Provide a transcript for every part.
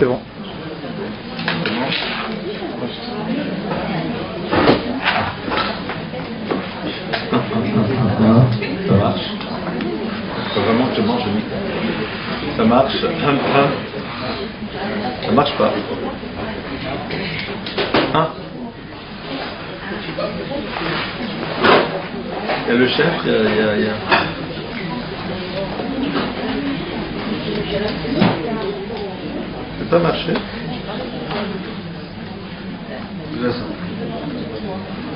c'est bon. Ça marche. Faut vraiment que je mange le micro. Ça marche. Ça marche pas. Hein? Il y a le chef, il y a... Ça peut pas marcher. Il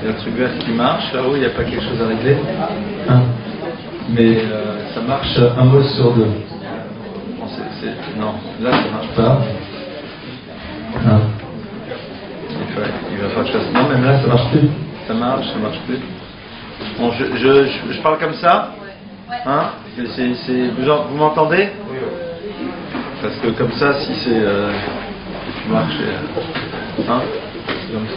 y a un truc vert qui marche, là-haut il n'y a pas quelque chose à régler. Mais ça marche un mot sur deux. Non, là ça marche pas. Il va falloir que je fasse... Non, même là ça marche plus. Ça marche plus. Bon, je parle comme ça. Hein? Vous m'entendez? Parce que comme ça, si c'est... tu marches... hein? C'est comme ça.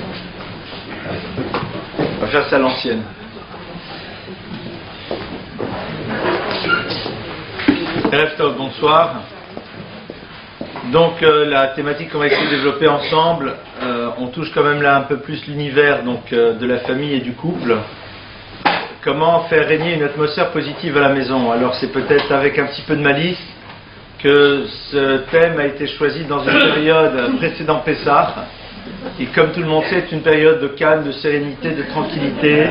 On va faire ça à l'ancienne. Bonsoir. Donc la thématique qu'on va essayer de développer ensemble, on touche quand même là un peu plus l'univers de la famille et du couple. Comment faire régner une atmosphère positive à la maison? Alors c'est peut-être avec un petit peu de malice que ce thème a été choisi dans une période précédant Pessah, qui comme tout le monde sait est une période de calme, de sérénité, de tranquillité,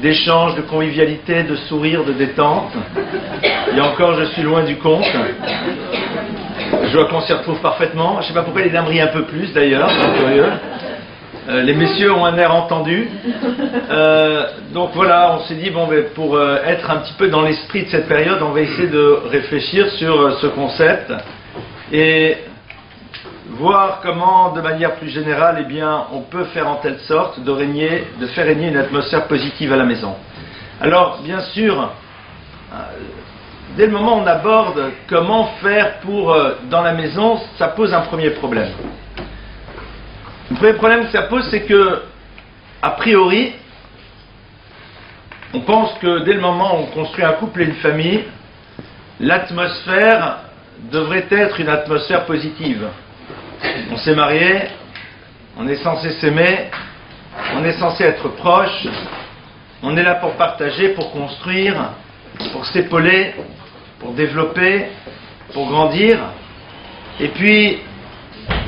d'échange, de convivialité, de sourire, de détente. Et encore, je suis loin du compte. Je vois qu'on s'y retrouve parfaitement. Je ne sais pas pourquoi les dames rient un peu plus d'ailleurs, c'est curieux. Les messieurs ont un air entendu. Donc voilà, on s'est dit, bon, ben, pour être un petit peu dans l'esprit de cette période, on va essayer de réfléchir sur ce concept et voir comment, de manière plus générale, eh bien, on peut faire en telle sorte de faire régner une atmosphère positive à la maison. Alors, bien sûr, dès le moment où on aborde comment faire pour, dans la maison, ça pose un premier problème. Le premier problème que ça pose, c'est que, a priori, on pense que dès le moment où on construit un couple et une famille, l'atmosphère devrait être une atmosphère positive. On s'est marié, on est censé s'aimer, on est censé être proche, on est là pour partager, pour construire, pour s'épauler, pour développer, pour grandir. Et puis,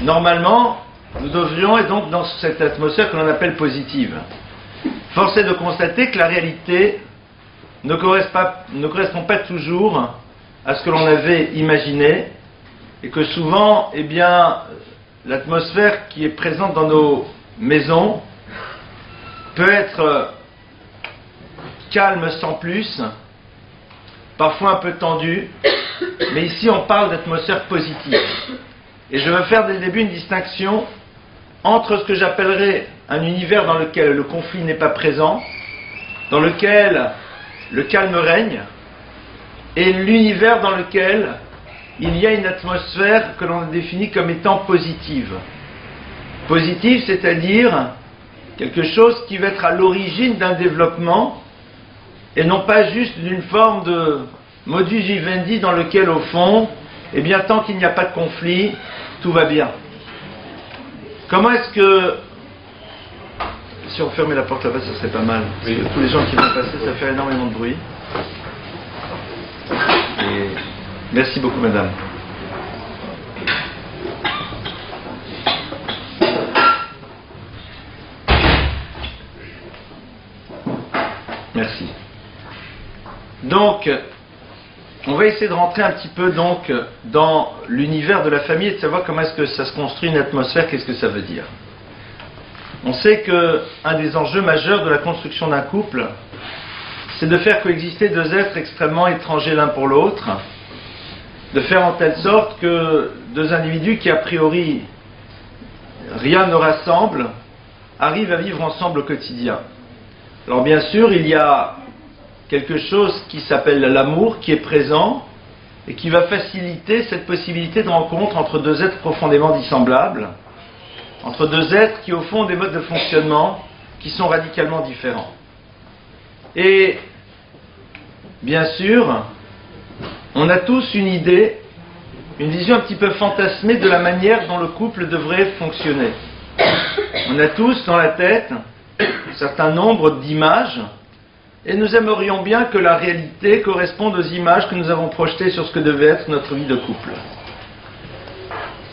normalement, nous devrions être donc dans cette atmosphère que l'on appelle positive. Force est de constater que la réalité ne correspond pas toujours à ce que l'on avait imaginé, et que souvent, eh bien, l'atmosphère qui est présente dans nos maisons peut être calme sans plus, parfois un peu tendue, mais ici on parle d'atmosphère positive. Et je veux faire dès le début une distinction entre ce que j'appellerais un univers dans lequel le conflit n'est pas présent, dans lequel le calme règne, et l'univers dans lequel il y a une atmosphère que l'on définit comme étant positive. Positive, c'est-à-dire quelque chose qui va être à l'origine d'un développement et non pas juste d'une forme de modus vivendi dans lequel, au fond, eh bien, tant qu'il n'y a pas de conflit, tout va bien. Comment est-ce que... Si on fermait la porte là-bas, ça serait pas mal. Parce que tous les gens qui vont passer, ça fait énormément de bruit. Et... Merci beaucoup, madame. Merci. Donc, on va essayer de rentrer un petit peu donc dans l'univers de la famille et de savoir comment est-ce que ça se construit une atmosphère, qu'est-ce que ça veut dire. On sait qu'un des enjeux majeurs de la construction d'un couple, c'est de faire coexister deux êtres extrêmement étrangers l'un pour l'autre, de faire en telle sorte que deux individus qui a priori rien ne rassemble arrivent à vivre ensemble au quotidien. Alors bien sûr, il y a quelque chose qui s'appelle l'amour qui est présent et qui va faciliter cette possibilité de rencontre entre deux êtres profondément dissemblables, entre deux êtres qui au fond ont des modes de fonctionnement qui sont radicalement différents. Et bien sûr, on a tous une idée une vision un petit peu fantasmée de la manière dont le couple devrait fonctionner. On a tous dans la tête un certain nombre d'images et nous aimerions bien que la réalité corresponde aux images que nous avons projetées sur ce que devait être notre vie de couple.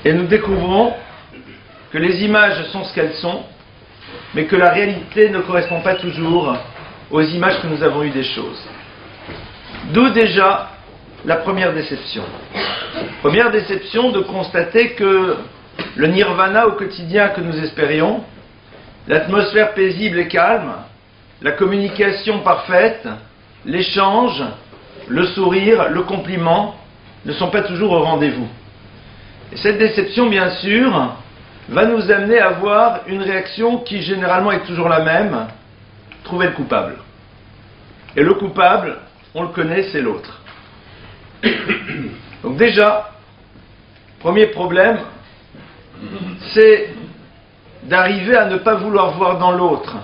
Et nous découvrons que les images sont ce qu'elles sont, mais que la réalité ne correspond pas toujours aux images que nous avons eues des choses. D'où déjà la première déception. Première déception de constater que le nirvana au quotidien que nous espérions, l'atmosphère paisible et calme, la communication parfaite, l'échange, le sourire, le compliment, ne sont pas toujours au rendez-vous. Et cette déception, bien sûr, va nous amener à avoir une réaction qui généralement est toujours la même, trouver le coupable. Et le coupable, on le connaît, c'est l'autre. Donc déjà, premier problème, c'est d'arriver à ne pas vouloir voir dans l'autre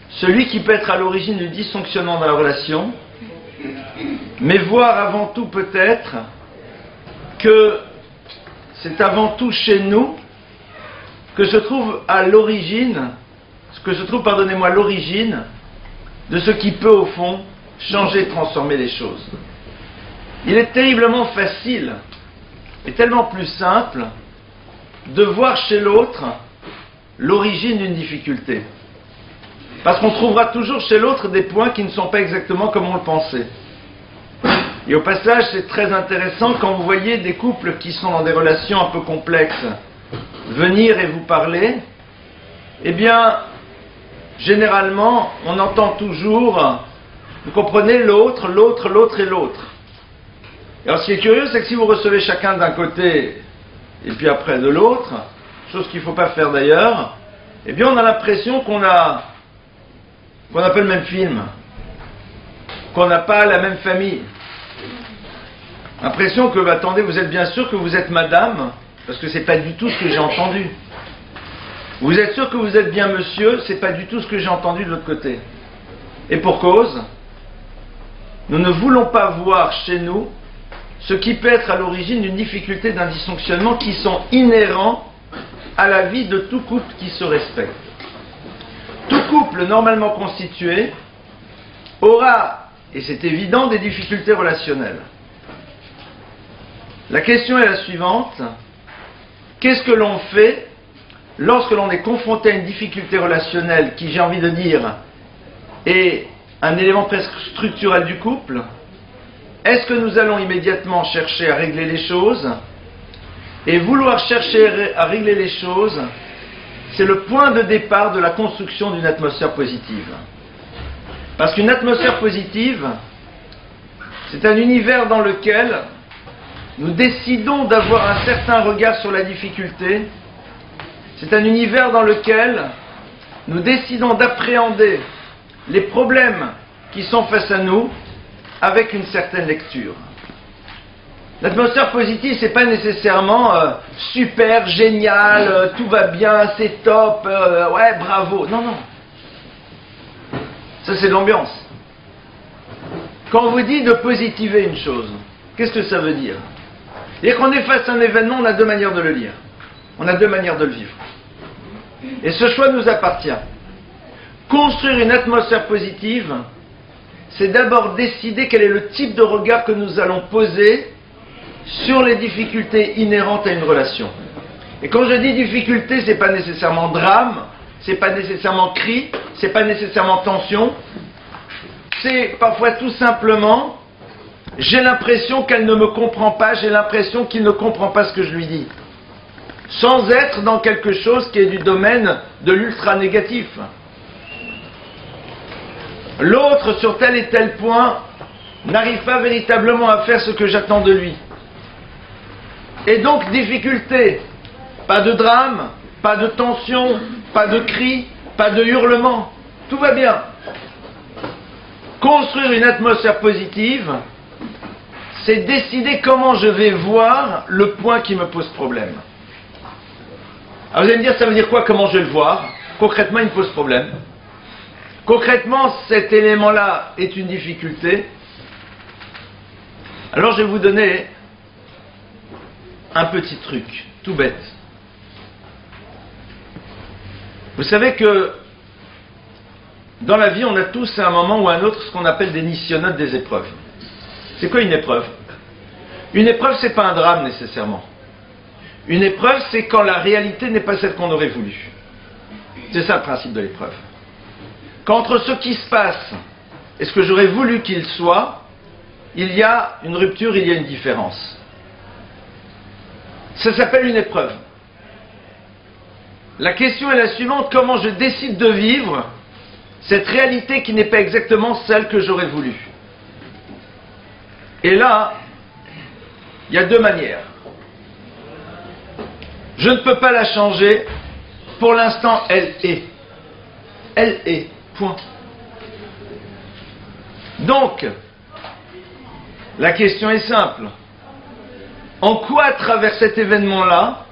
celui qui peut être à l'origine du dysfonctionnement dans la relation, mais voir avant tout peut-être que c'est avant tout chez nous que se trouve l'origine de ce qui peut au fond changer et transformer les choses. Il est terriblement facile et tellement plus simple de voir chez l'autre l'origine d'une difficulté. Parce qu'on trouvera toujours chez l'autre des points qui ne sont pas exactement comme on le pensait. Et au passage, c'est très intéressant quand vous voyez des couples qui sont dans des relations un peu complexes venir et vous parler, eh bien, généralement, on entend toujours, vous comprenez, l'autre et l'autre. Alors ce qui est curieux, c'est que si vous recevez chacun d'un côté et puis après de l'autre, chose qu'il ne faut pas faire d'ailleurs, eh bien on a l'impression qu'on n'a pas le même film, qu'on n'a pas la même famille. L'impression que, attendez, vous êtes bien sûr que vous êtes madame, parce que c'est pas du tout ce que j'ai entendu. Vous êtes sûr que vous êtes bien monsieur, c'est pas du tout ce que j'ai entendu de l'autre côté. Et pour cause, nous ne voulons pas voir chez nous ce qui peut être à l'origine d'une difficulté, d'un dysfonctionnement qui sont inhérents à la vie de tout couple qui se respecte. Tout couple normalement constitué aura, et c'est évident, des difficultés relationnelles. La question est la suivante: qu'est-ce que l'on fait lorsque l'on est confronté à une difficulté relationnelle qui, j'ai envie de dire, est un élément presque structurel du couple? Est-ce que nous allons immédiatement chercher à régler les choses? Et vouloir chercher à régler les choses, c'est le point de départ de la construction d'une atmosphère positive. Parce qu'une atmosphère positive, c'est un univers dans lequel nous décidons d'avoir un certain regard sur la difficulté. C'est un univers dans lequel nous décidons d'appréhender les problèmes qui sont face à nous avec une certaine lecture. L'atmosphère positive, c'est pas nécessairement super, génial, tout va bien, c'est top, ouais, bravo. Non, non. Ça, c'est de l'ambiance. Quand on vous dit de positiver une chose, qu'est-ce que ça veut dire? Et qu'on est face à un événement, on a deux manières de le lire. On a deux manières de le vivre. Et ce choix nous appartient. Construire une atmosphère positive, c'est d'abord décider quel est le type de regard que nous allons poser sur les difficultés inhérentes à une relation. Et quand je dis difficulté, c'est pas nécessairement drame, c'est pas nécessairement cri, c'est pas nécessairement tension, c'est parfois tout simplement j'ai l'impression qu'elle ne me comprend pas, j'ai l'impression qu'il ne comprend pas ce que je lui dis. Sans être dans quelque chose qui est du domaine de l'ultra négatif. L'autre, sur tel et tel point, n'arrive pas véritablement à faire ce que j'attends de lui. Et donc, difficulté. Pas de drame, pas de tension, pas de cri, pas de hurlement. Tout va bien. Construire une atmosphère positive, c'est décider comment je vais voir le point qui me pose problème. Alors vous allez me dire, ça veut dire quoi, comment je vais le voir? Concrètement, il me pose problème. Concrètement, cet élément-là est une difficulté. Alors je vais vous donner un petit truc, tout bête. Vous savez que dans la vie, on a tous à un moment ou à un autre ce qu'on appelle des nissionotes, des épreuves. C'est quoi une épreuve? Une épreuve, c'est pas un drame nécessairement. Une épreuve, c'est quand la réalité n'est pas celle qu'on aurait voulu. C'est ça le principe de l'épreuve. Qu'entre ce qui se passe et ce que j'aurais voulu qu'il soit, il y a une rupture, il y a une différence. Ça s'appelle une épreuve. La question est la suivante: comment je décide de vivre cette réalité qui n'est pas exactement celle que j'aurais voulu? Et là, il y a deux manières. Je ne peux pas la changer. Pour l'instant, elle est. Elle est. Point. Donc, la question est simple. En quoi, à travers cet événement-là,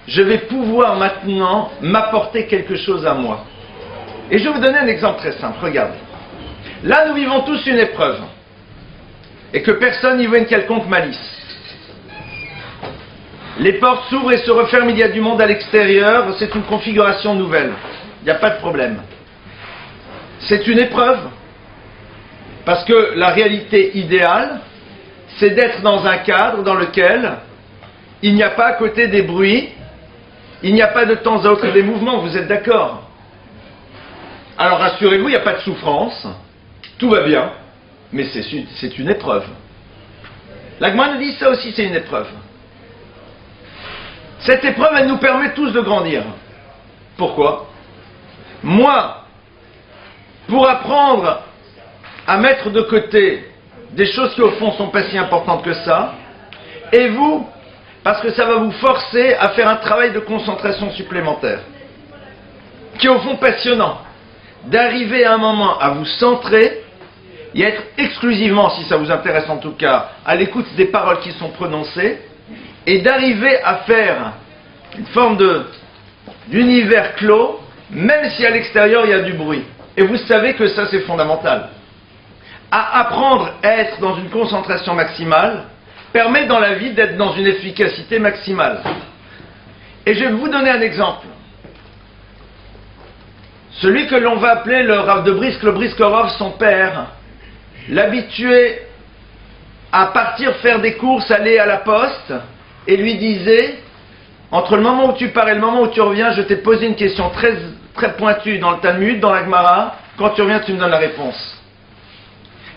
je vais pouvoir maintenant m'apporter quelque chose à moi? Et je vais vous donner un exemple très simple. Regardez. Là, nous vivons tous une épreuve. Et que personne n'y voit une quelconque malice. Les portes s'ouvrent et se referment, il y a du monde à l'extérieur, c'est une configuration nouvelle. Il n'y a pas de problème. C'est une épreuve. Parce que la réalité idéale, c'est d'être dans un cadre dans lequel il n'y a pas à côté des bruits, il n'y a pas de temps à autre des mouvements, vous êtes d'accord? Alors rassurez-vous, il n'y a pas de souffrance, tout va bien, mais c'est une épreuve. La Gemara nous dit ça aussi, c'est une épreuve. Cette épreuve, elle nous permet tous de grandir. Pourquoi? Moi, pour apprendre à mettre de côté des choses qui au fond sont pas si importantes que ça, et vous, parce que ça va vous forcer à faire un travail de concentration supplémentaire, qui est au fond passionnant, d'arriver à un moment à vous centrer et à être exclusivement, si ça vous intéresse en tout cas, à l'écoute des paroles qui sont prononcées, et d'arriver à faire une forme d'univers clos, même si à l'extérieur il y a du bruit. Et vous savez que ça c'est fondamental. À apprendre à être dans une concentration maximale permet dans la vie d'être dans une efficacité maximale. Et je vais vous donner un exemple. Celui que l'on va appeler le Rav de Brisk, le Briskorov, son père, l'habituait à partir faire des courses, aller à la poste, et lui disait: entre le moment où tu pars et le moment où tu reviens, je t'ai posé une question très, très pointue dans le Talmud, dans la Gemara, quand tu reviens, tu me donnes la réponse.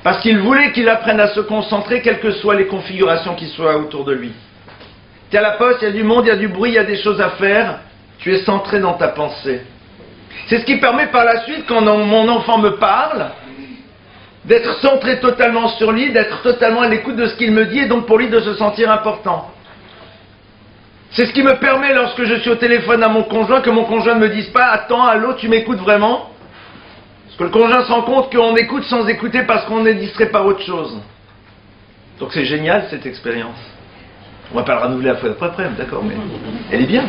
Parce qu'il voulait qu'il apprenne à se concentrer, quelles que soient les configurations qui soient autour de lui. Tu es à la poste, il y a du monde, il y a du bruit, il y a des choses à faire, tu es centré dans ta pensée. C'est ce qui permet par la suite, quand mon enfant me parle, d'être centré totalement sur lui, d'être totalement à l'écoute de ce qu'il me dit, et donc pour lui de se sentir important. C'est ce qui me permet, lorsque je suis au téléphone à mon conjoint, que mon conjoint ne me dise pas: attends, allô, tu m'écoutes vraiment? Parce que le conjoint se rend compte qu'on écoute sans écouter parce qu'on est distrait par autre chose. Donc c'est génial cette expérience. On va pas le renouveler à fois après, d'accord, mais elle est bien.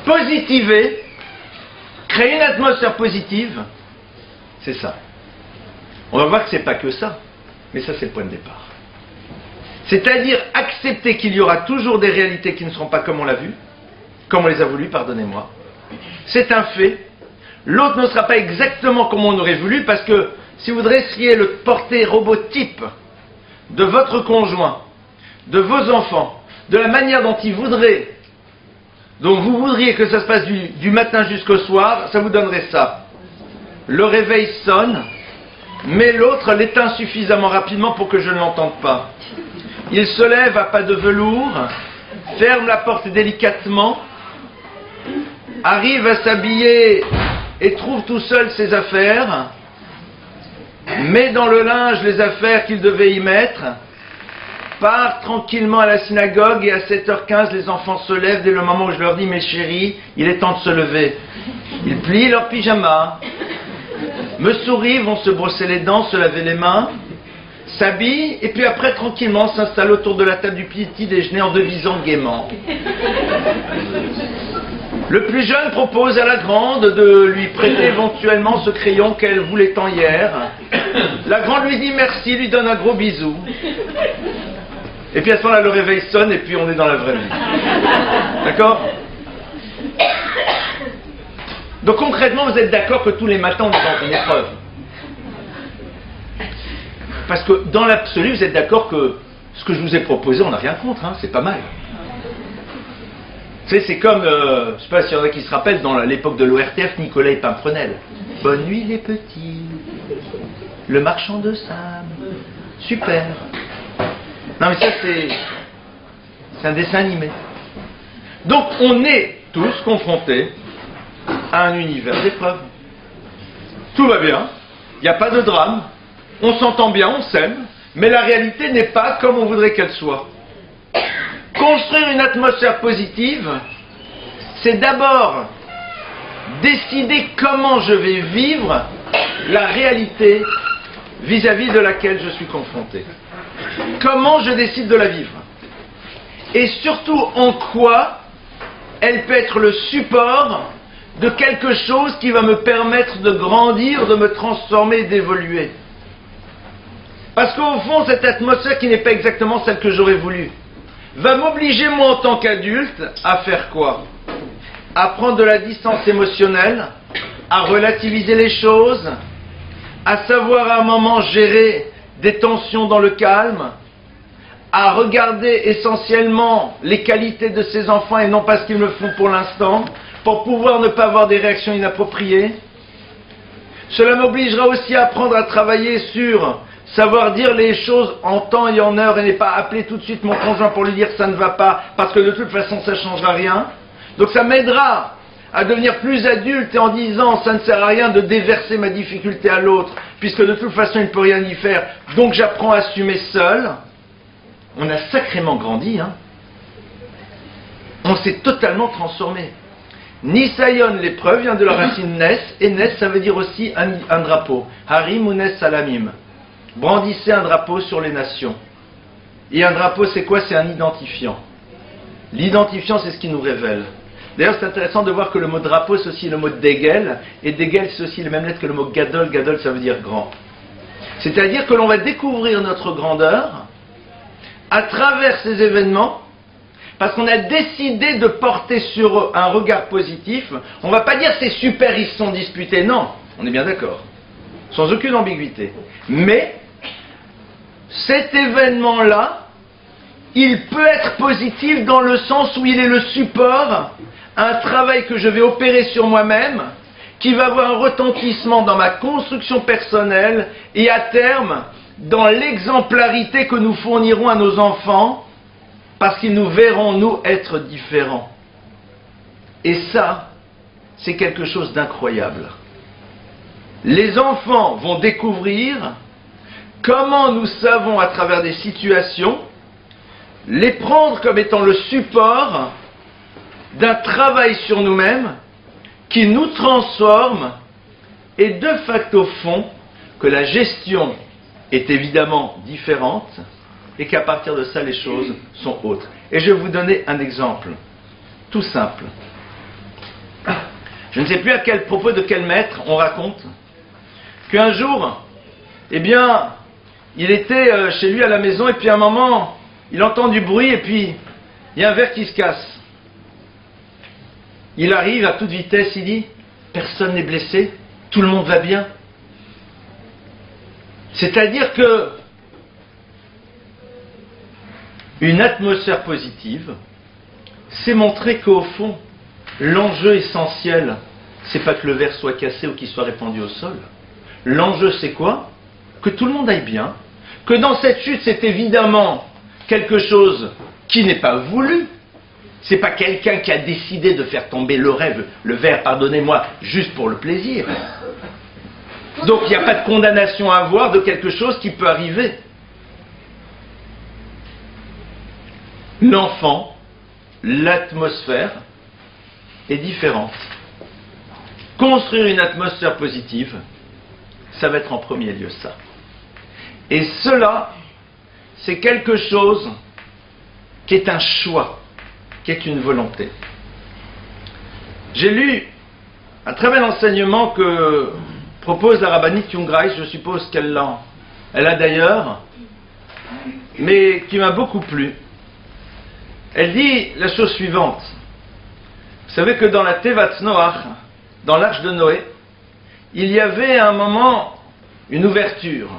Positiver, créer une atmosphère positive, c'est ça. On va voir que c'est pas que ça, mais ça c'est le point de départ. C'est-à-dire accepter qu'il y aura toujours des réalités qui ne seront pas comme on l'a vu, comme on les a voulu, pardonnez-moi. C'est un fait. L'autre ne sera pas exactement comme on aurait voulu, parce que si vous dressiez le portrait robotype de votre conjoint, de vos enfants, de la manière dont ils voudraient, dont vous voudriez que ça se passe du matin jusqu'au soir, ça vous donnerait ça. Le réveil sonne, mais l'autre l'éteint suffisamment rapidement pour que je ne l'entende pas. Il se lève à pas de velours, ferme la porte délicatement, arrive à s'habiller et trouve tout seul ses affaires, met dans le linge les affaires qu'il devait y mettre, part tranquillement à la synagogue, et à 7h15 les enfants se lèvent dès le moment où je leur dis: mes chéris, il est temps de se lever. Ils plient leur pyjama, me sourient, vont se brosser les dents, se laver les mains, s'habillent, et puis après tranquillement s'installent autour de la table du petit déjeuner en devisant gaiement. Le plus jeune propose à la grande de lui prêter éventuellement ce crayon qu'elle voulait tant hier. La grande lui dit merci, lui donne un gros bisou. Et puis à ce moment-là, le réveil sonne et puis on est dans la vraie vie. D'accord? Donc concrètement, vous êtes d'accord que tous les matins, on est dans une épreuve. Parce que dans l'absolu, vous êtes d'accord que ce que je vous ai proposé, on n'a rien contre, hein, c'est pas mal. Tu sais, c'est comme, je sais pas s'il y en a qui se rappellent, dans l'époque de l'ORTF, Nicolas Pimprenel. Bonne nuit les petits, le marchand de sable, super. Non mais ça c'est un dessin animé. Donc on est tous confrontés à un univers d'épreuves. Tout va bien, il n'y a pas de drame, on s'entend bien, on s'aime, mais la réalité n'est pas comme on voudrait qu'elle soit. Construire une atmosphère positive, c'est d'abord décider comment je vais vivre la réalité vis-à-vis de laquelle je suis confronté. Comment je décide de la vivre. Et surtout en quoi elle peut être le support de quelque chose qui va me permettre de grandir, de me transformer, d'évoluer. Parce qu'au fond, cette atmosphère qui n'est pas exactement celle que j'aurais voulu, va m'obliger, moi, en tant qu'adulte, à faire quoi? À prendre de la distance émotionnelle, à relativiser les choses, à savoir à un moment gérer des tensions dans le calme, à regarder essentiellement les qualités de ses enfants et non pas ce qu'ils me font pour l'instant, pour pouvoir ne pas avoir des réactions inappropriées. Cela m'obligera aussi à apprendre à travailler sur savoir dire les choses en temps et en heure et ne pas appeler tout de suite mon conjoint pour lui dire que ça ne va pas, parce que de toute façon ça ne changera rien. Donc ça m'aidera à devenir plus adulte et en disant ça ne sert à rien de déverser ma difficulté à l'autre, puisque de toute façon il ne peut rien y faire, donc j'apprends à assumer seul. On a sacrément grandi, hein. On s'est totalement transformé. Nisayon, l'épreuve, vient de la racine Nes, et Nes ça veut dire aussi un drapeau. Harim ou Nes Salamim. Brandissez un drapeau sur les nations. Et un drapeau, c'est quoi? C'est un identifiant. L'identifiant, c'est ce qui nous révèle. D'ailleurs, c'est intéressant de voir que le mot drapeau, c'est aussi le mot dégel, et dégel, c'est aussi les mêmes lettres que le mot gadol. Gadol, ça veut dire grand. C'est-à-dire que l'on va découvrir notre grandeur à travers ces événements, parce qu'on a décidé de porter sur eux un regard positif. On ne va pas dire c'est super, ils se sont disputés. Non, on est bien d'accord. Sans aucune ambiguïté. Mais, cet événement-là, il peut être positif dans le sens où il est le support à un travail que je vais opérer sur moi-même, qui va avoir un retentissement dans ma construction personnelle et à terme, dans l'exemplarité que nous fournirons à nos enfants, parce qu'ils nous verront, nous, être différents. Et ça, c'est quelque chose d'incroyable. Les enfants vont découvrir comment nous savons, à travers des situations, les prendre comme étant le support d'un travail sur nous-mêmes qui nous transforme et de facto font que la gestion est évidemment différente et qu'à partir de ça, les choses sont autres. Et je vais vous donner un exemple tout simple. Je ne sais plus à quel propos de quel maître on raconte qu'un jour, eh bien, il était chez lui à la maison et puis à un moment, il entend du bruit et puis il y a un verre qui se casse. Il arrive à toute vitesse, il dit, personne n'est blessé, tout le monde va bien. C'est-à-dire que une atmosphère positive, c'est montrer qu'au fond, l'enjeu essentiel, c'est pas que le verre soit cassé ou qu'il soit répandu au sol. L'enjeu, c'est quoi? Que tout le monde aille bien, que dans cette chute, c'est évidemment quelque chose qui n'est pas voulu. C'est pas quelqu'un qui a décidé de faire tomber le verre, pardonnez-moi, juste pour le plaisir. Donc il n'y a pas de condamnation à avoir de quelque chose qui peut arriver. L'enfant, l'atmosphère est différente. Construire une atmosphère positive, ça va être en premier lieu ça. Et cela, c'est quelque chose qui est un choix, qui est une volonté. J'ai lu un très bel enseignement que propose la rabbinite Jungreis, je suppose qu'elle a d'ailleurs mais qui m'a beaucoup plu. Elle dit la chose suivante. Vous savez que dans la Tevat Noach, dans l'arche de Noé, il y avait à un moment une ouverture.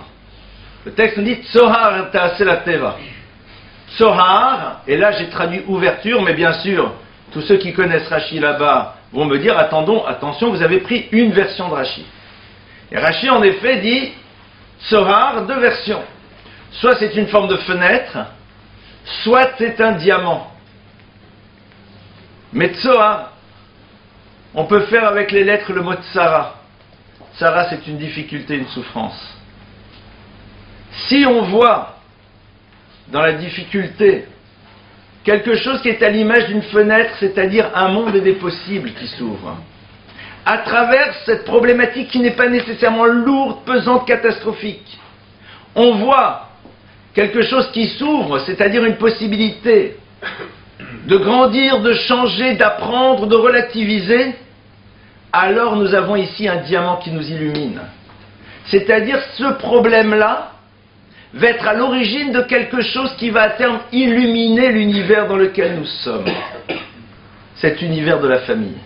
Le texte nous dit Tzohar ta'aseh la teva. Tzohar, et là j'ai traduit ouverture, mais bien sûr, tous ceux qui connaissent Rashi là-bas vont me dire attention, vous avez pris une version de Rashi. Et Rashi en effet dit Tzohar, deux versions. Soit c'est une forme de fenêtre, soit c'est un diamant. Mais Tzohar, on peut faire avec les lettres le mot Tsara. Tsara, c'est une difficulté, une souffrance. Si on voit dans la difficulté quelque chose qui est à l'image d'une fenêtre, c'est-à-dire un monde des possibles qui s'ouvre, à travers cette problématique qui n'est pas nécessairement lourde, pesante, catastrophique, on voit quelque chose qui s'ouvre, c'est-à-dire une possibilité de grandir, de changer, d'apprendre, de relativiser, alors nous avons ici un diamant qui nous illumine. C'est-à-dire ce problème-là va être à l'origine de quelque chose qui va à terme illuminer l'univers dans lequel nous sommes. Cet univers de la famille.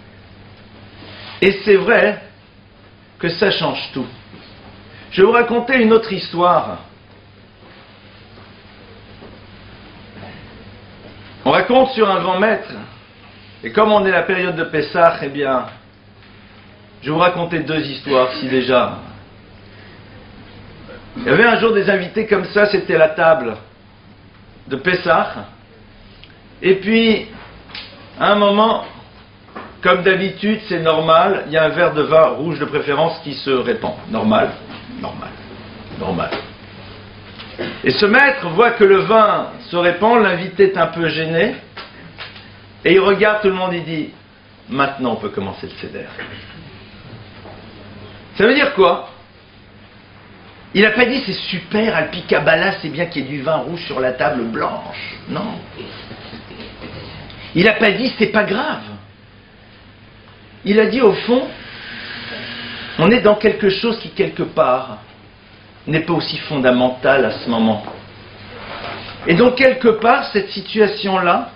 Et c'est vrai que ça change tout. Je vais vous raconter une autre histoire. On raconte sur un grand maître, et comme on est la période de Pessah, eh bien, je vais vous raconter deux histoires, si déjà. Il y avait un jour des invités comme ça, c'était la table de Pessah, et puis, à un moment, comme d'habitude, c'est normal, il y a un verre de vin rouge de préférence qui se répand. Normal. Et ce maître voit que le vin se répand, l'invité est un peu gêné, et il regarde tout le monde et dit « Maintenant on peut commencer le seder ». Ça veut dire quoi? Il n'a pas dit « C'est super, Alpi Kabbalah, c'est bien qu'il y ait du vin rouge sur la table blanche ». Non. Il n'a pas dit « C'est pas grave ». Il a dit au fond, on est dans quelque chose qui quelque part n'est pas aussi fondamental à ce moment. Et donc quelque part, cette situation-là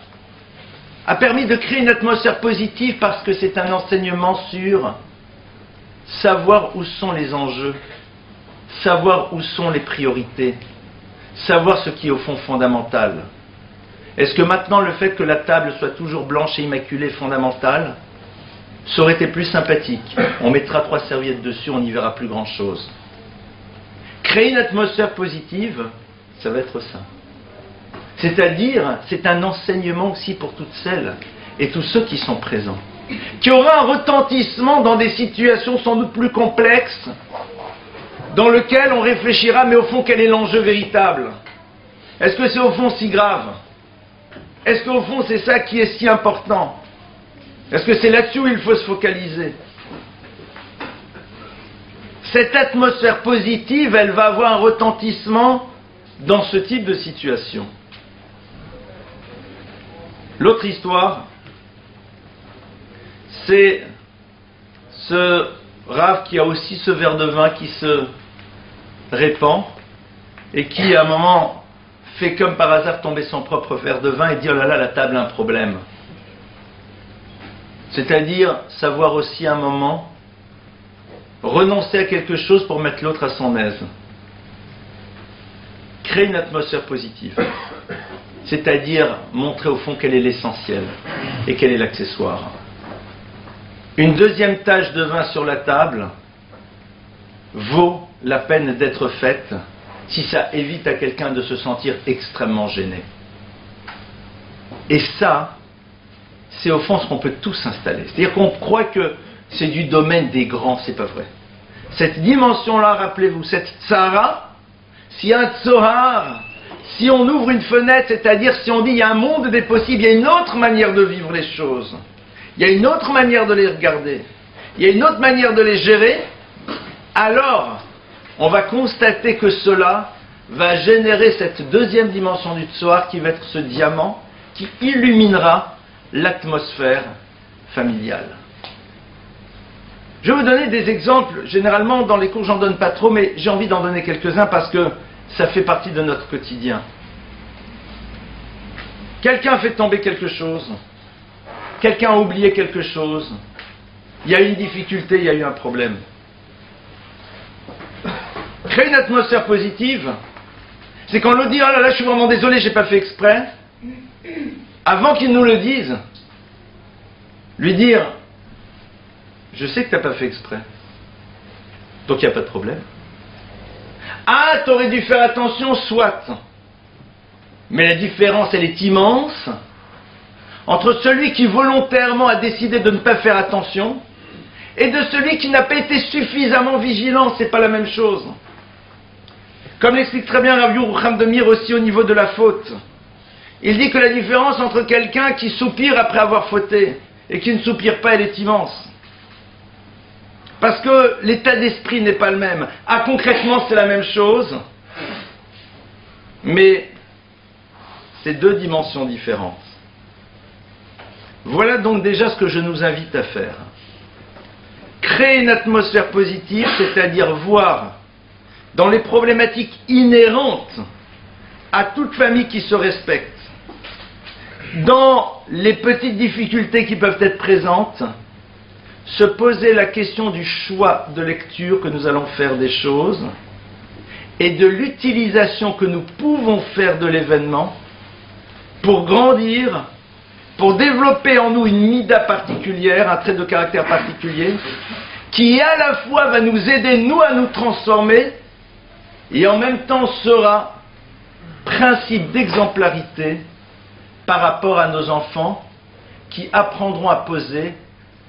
a permis de créer une atmosphère positive parce que c'est un enseignement sur savoir où sont les enjeux, savoir où sont les priorités, savoir ce qui est au fond fondamental. Est-ce que maintenant le fait que la table soit toujours blanche et immaculée est fondamental? Ça aurait été plus sympathique. On mettra 3 serviettes dessus, on n'y verra plus grand-chose. Créer une atmosphère positive, ça va être ça. C'est-à-dire, c'est un enseignement aussi pour toutes celles et tous ceux qui sont présents, qui aura un retentissement dans des situations sans doute plus complexes, dans lesquelles on réfléchira, mais au fond, quel est l'enjeu véritable? Est-ce que c'est au fond si grave? Est-ce qu'au fond, c'est ça qui est si important? Est-ce que c'est là-dessus où il faut se focaliser? Cette atmosphère positive, elle va avoir un retentissement dans ce type de situation. L'autre histoire, c'est ce Rav qui a aussi ce verre de vin qui se répand et qui, à un moment, fait comme par hasard tomber son propre verre de vin et dit « Oh là là, la table a un problème ». C'est-à-dire savoir aussi à un moment renoncer à quelque chose pour mettre l'autre à son aise. Créer une atmosphère positive. C'est-à-dire montrer au fond quel est l'essentiel et quel est l'accessoire. Une deuxième tache de vin sur la table vaut la peine d'être faite si ça évite à quelqu'un de se sentir extrêmement gêné. Et ça, c'est au fond ce qu'on peut tous installer. C'est-à-dire qu'on croit que c'est du domaine des grands, c'est pas vrai. Cette dimension-là, rappelez-vous, cette tsara, s'il y a un tsohar, si on ouvre une fenêtre, c'est-à-dire si on dit il y a un monde des possibles, il y a une autre manière de vivre les choses, il y a une autre manière de les regarder, il y a une autre manière de les gérer, alors on va constater que cela va générer cette deuxième dimension du tsohar qui va être ce diamant qui illuminera l'atmosphère familiale. Je vais vous donner des exemples. Généralement, dans les cours, j'en donne pas trop, mais j'ai envie d'en donner quelques-uns parce que ça fait partie de notre quotidien. Quelqu'un fait tomber quelque chose. Quelqu'un a oublié quelque chose. Il y a eu une difficulté, il y a eu un problème. Créer une atmosphère positive, c'est quand l'autre dit « Oh là là, je suis vraiment désolé, j'ai pas fait exprès ». Avant qu'il nous le dise, lui dire « Je sais que tu n'as pas fait exprès, donc il n'y a pas de problème. Ah, tu aurais dû faire attention, soit. Mais la différence, elle est immense entre celui qui volontairement a décidé de ne pas faire attention et de celui qui n'a pas été suffisamment vigilant. C'est pas la même chose. Comme l'explique très bien Rav Yerucham de Mir aussi au niveau de la faute. Il dit que la différence entre quelqu'un qui soupire après avoir fauté et qui ne soupire pas, elle est immense. Parce que l'état d'esprit n'est pas le même. Ah, concrètement, c'est la même chose, mais c'est deux dimensions différentes. Voilà donc déjà ce que je nous invite à faire. Créer une atmosphère positive, c'est-à-dire voir dans les problématiques inhérentes à toute famille qui se respecte, dans les petites difficultés qui peuvent être présentes, se poser la question du choix de lecture que nous allons faire des choses et de l'utilisation que nous pouvons faire de l'événement pour grandir, pour développer en nous une mida particulière, un trait de caractère particulier, qui à la fois va nous aider, nous, à nous transformer, et en même temps sera principe d'exemplarité par rapport à nos enfants qui apprendront à poser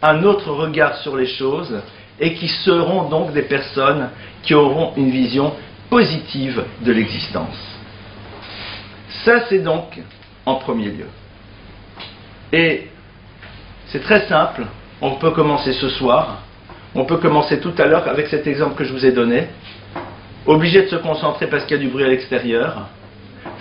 un autre regard sur les choses et qui seront donc des personnes qui auront une vision positive de l'existence. Ça, c'est donc en premier lieu. Et c'est très simple, on peut commencer ce soir, on peut commencer tout à l'heure avec cet exemple que je vous ai donné, obligé de se concentrer parce qu'il y a du bruit à l'extérieur,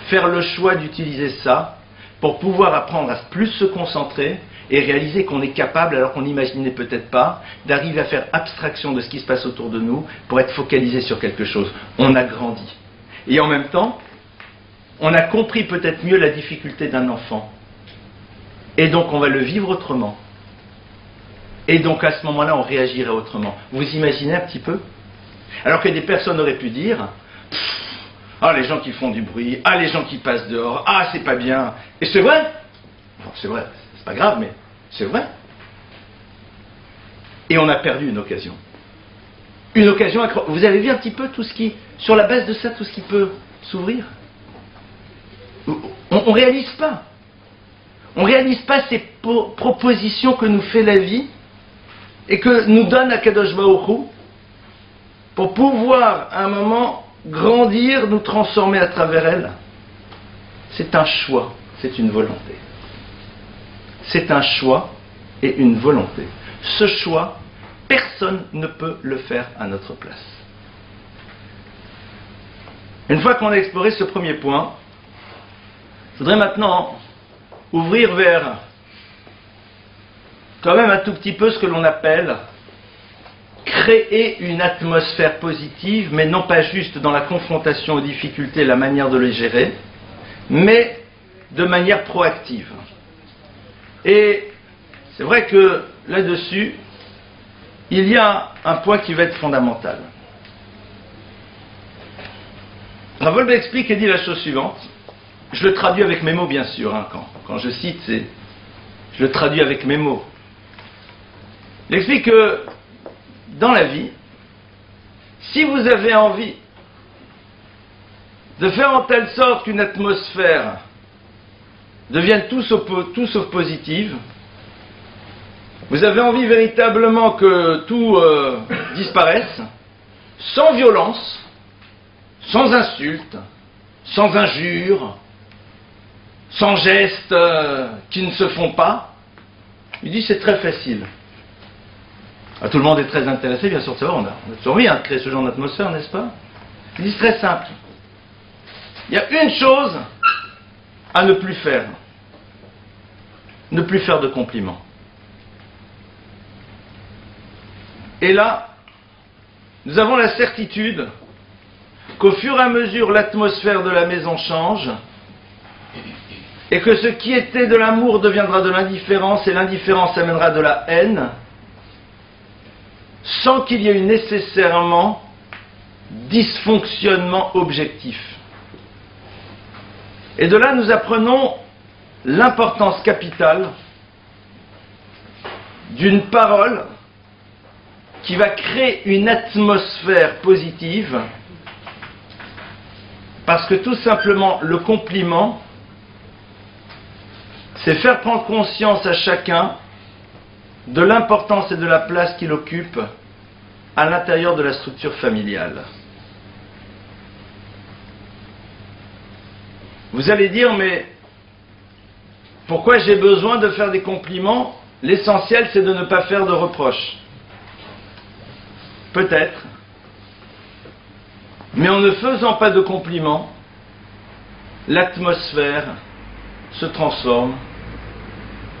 faire le choix d'utiliser ça pour pouvoir apprendre à plus se concentrer et réaliser qu'on est capable, alors qu'on n'imaginait peut-être pas, d'arriver à faire abstraction de ce qui se passe autour de nous pour être focalisé sur quelque chose. On a grandi. Et en même temps, on a compris peut-être mieux la difficulté d'un enfant. Et donc on va le vivre autrement. Et donc à ce moment-là, on réagirait autrement. Vous imaginez un petit peu? Alors que des personnes auraient pu dire « Ah, les gens qui font du bruit, ah, les gens qui passent dehors, ah, c'est pas bien. » Et c'est vrai. Bon, c'est vrai. C'est pas grave, mais c'est vrai. Et on a perdu une occasion. Une occasion incroyable. Vous avez vu un petit peu tout ce qui, sur la base de ça, tout ce qui peut s'ouvrir? On réalise pas. On réalise pas ces propositions que nous fait la vie et que nous donne Akadosh Baruch Hu pour pouvoir, à un moment, grandir, nous transformer à travers elle. C'est un choix, c'est une volonté. C'est un choix et une volonté. Ce choix, personne ne peut le faire à notre place. Une fois qu'on a exploré ce premier point, je voudrais maintenant ouvrir vers quand même un tout petit peu ce que l'on appelle créer une atmosphère positive, mais non pas juste dans la confrontation aux difficultés, la manière de les gérer, mais de manière proactive. Et c'est vrai que là-dessus, il y a un point qui va être fondamental. Rav Wolbe explique et dit la chose suivante. Je le traduis avec mes mots, bien sûr. Quand je cite, je le traduis avec mes mots. Il explique que dans la vie, si vous avez envie de faire en telle sorte qu'une atmosphère devienne tout sauf positive, vous avez envie véritablement que tout disparaisse, sans violence, sans insulte, sans injure, sans gestes qui ne se font pas, il dit c'est très facile. Tout le monde est très intéressé, bien sûr, de savoir, on a envie de créer ce genre d'atmosphère, n'est-ce pas? Il dit c'est très simple. Il y a une chose à ne plus faire. Ne plus faire de compliments. Et là, nous avons la certitude qu'au fur et à mesure l'atmosphère de la maison change, et que ce qui était de l'amour deviendra de l'indifférence, et l'indifférence amènera de la haine, sans qu'il y ait eu nécessairement dysfonctionnement objectif. Et de là, nous apprenons l'importance capitale d'une parole qui va créer une atmosphère positive, parce que tout simplement, le compliment, c'est faire prendre conscience à chacun de l'importance et de la place qu'il occupe à l'intérieur de la structure familiale. Vous allez dire, mais pourquoi j'ai besoin de faire des compliments? L'essentiel, c'est de ne pas faire de reproches. Peut-être. Mais en ne faisant pas de compliments, l'atmosphère se transforme.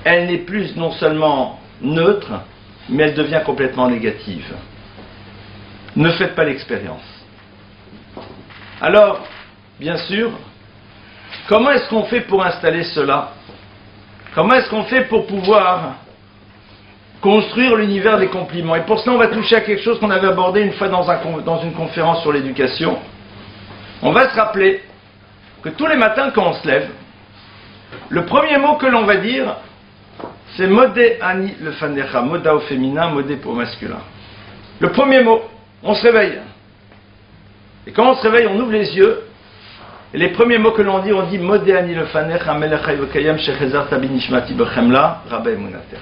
Elle n'est plus non seulement neutre, mais elle devient complètement négative. Ne faites pas l'expérience. Alors, bien sûr, comment est-ce qu'on fait pour installer cela? Comment est-ce qu'on fait pour pouvoir construire l'univers des compliments? Et pour cela, on va toucher à quelque chose qu'on avait abordé une fois dans une conférence sur l'éducation. On va se rappeler que tous les matins, quand on se lève, le premier mot que l'on va dire, c'est modé ani le fanecha, moda au féminin, modé au masculin. Le premier mot, on se réveille. Et quand on se réveille, on ouvre les yeux. Et les premiers mots que l'on dit, on dit modé ani le fanecha, melech hayvokayam, shechezar tabi nishmati bechemla, rabbe emunatecha.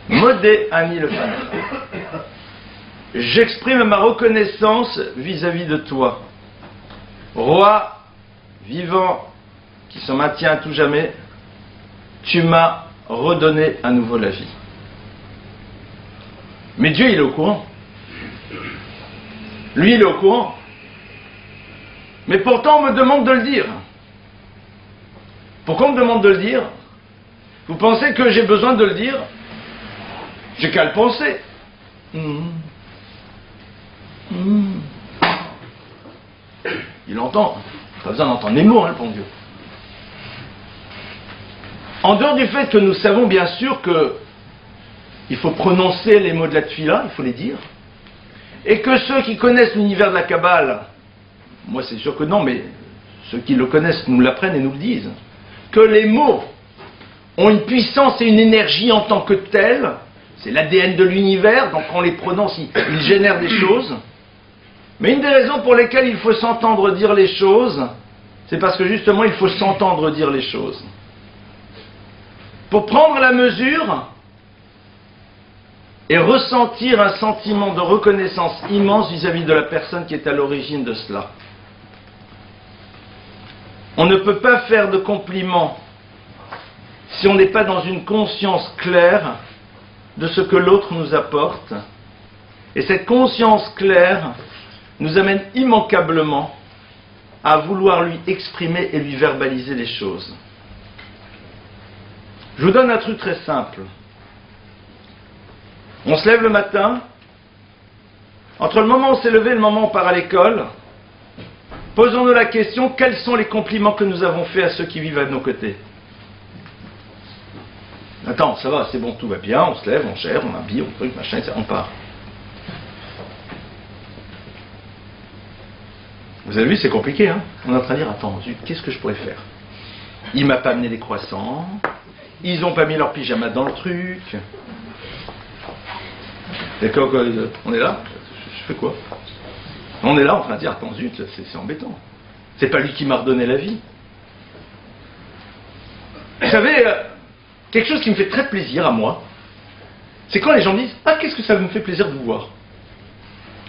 Modé ani le fanecha. J'exprime ma reconnaissance vis-à-vis de toi. Roi vivant qui se maintient à tout jamais, tu m'as redonné à nouveau la vie. Mais Dieu, il est au courant. Lui, il est au courant. Mais pourtant, on me demande de le dire. Pourquoi on me demande de le dire? Vous pensez que j'ai besoin de le dire? J'ai qu'à le penser. Il entend. Pas besoin d'entendre les mots, le bon Dieu. En dehors du fait que nous savons bien sûr qu'il faut prononcer les mots de la tefila, il faut les dire, et que ceux qui connaissent l'univers de la Kabbale, moi c'est sûr que non, mais ceux qui le connaissent nous l'apprennent et nous le disent, que les mots ont une puissance et une énergie en tant que telle, c'est l'ADN de l'univers, donc quand on les prononce, ils génèrent des choses. Mais une des raisons pour lesquelles il faut s'entendre dire les choses, c'est parce que justement il faut s'entendre dire les choses. Pour prendre la mesure et ressentir un sentiment de reconnaissance immense vis-à-vis de la personne qui est à l'origine de cela. On ne peut pas faire de compliments si on n'est pas dans une conscience claire de ce que l'autre nous apporte. Et cette conscience claire nous amène immanquablement à vouloir lui exprimer et lui verbaliser les choses. Je vous donne un truc très simple. On se lève le matin, entre le moment où on s'est levé et le moment où on part à l'école, posons-nous la question, quels sont les compliments que nous avons faits à ceux qui vivent à nos côtés? Attends, ça va, c'est bon, tout va bien, on se lève, on gère, on habille, on truc, machin, on part. Vous avez vu, c'est compliqué, hein? On est en train de dire, attends, qu'est-ce que je pourrais faire? Il m'a pas amené les croissants, ils ont pas mis leur pyjama dans le truc. D'accord, on est là, je fais quoi? On est là en train de dire, attends, zut, c'est embêtant. C'est pas lui qui m'a redonné la vie. Vous savez, quelque chose qui me fait très plaisir à moi, c'est quand les gens disent, ah, qu'est-ce que ça me fait plaisir de vous voir.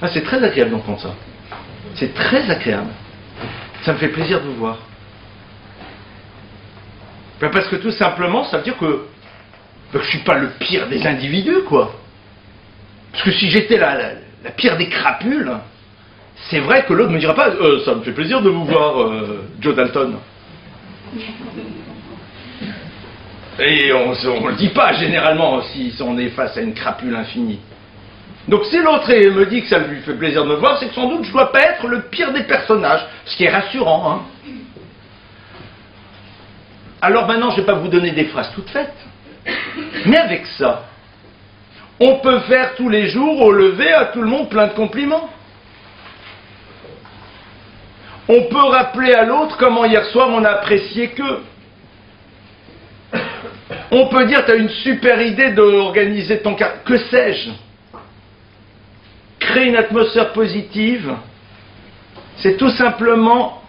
Ah, c'est très agréable d'entendre ça. C'est très agréable. Ça me fait plaisir de vous voir. Ben parce que tout simplement, ça veut dire que je ne suis pas le pire des individus, quoi. Parce que si j'étais la pire des crapules, c'est vrai que l'autre ne me dira pas ça me fait plaisir de vous voir, Joe Dalton. Et on ne le dit pas généralement si on est face à une crapule infinie. Donc si l'autre me dit que ça lui fait plaisir de me voir, c'est que sans doute je ne dois pas être le pire des personnages, ce qui est rassurant. Hein. Alors maintenant, je ne vais pas vous donner des phrases toutes faites. Mais avec ça, on peut faire tous les jours au lever à tout le monde plein de compliments. On peut rappeler à l'autre comment hier soir on a apprécié qu'eux. On peut dire, tu as une super idée d'organiser ton carnet. Que sais-je? Créer une atmosphère positive, c'est tout simplement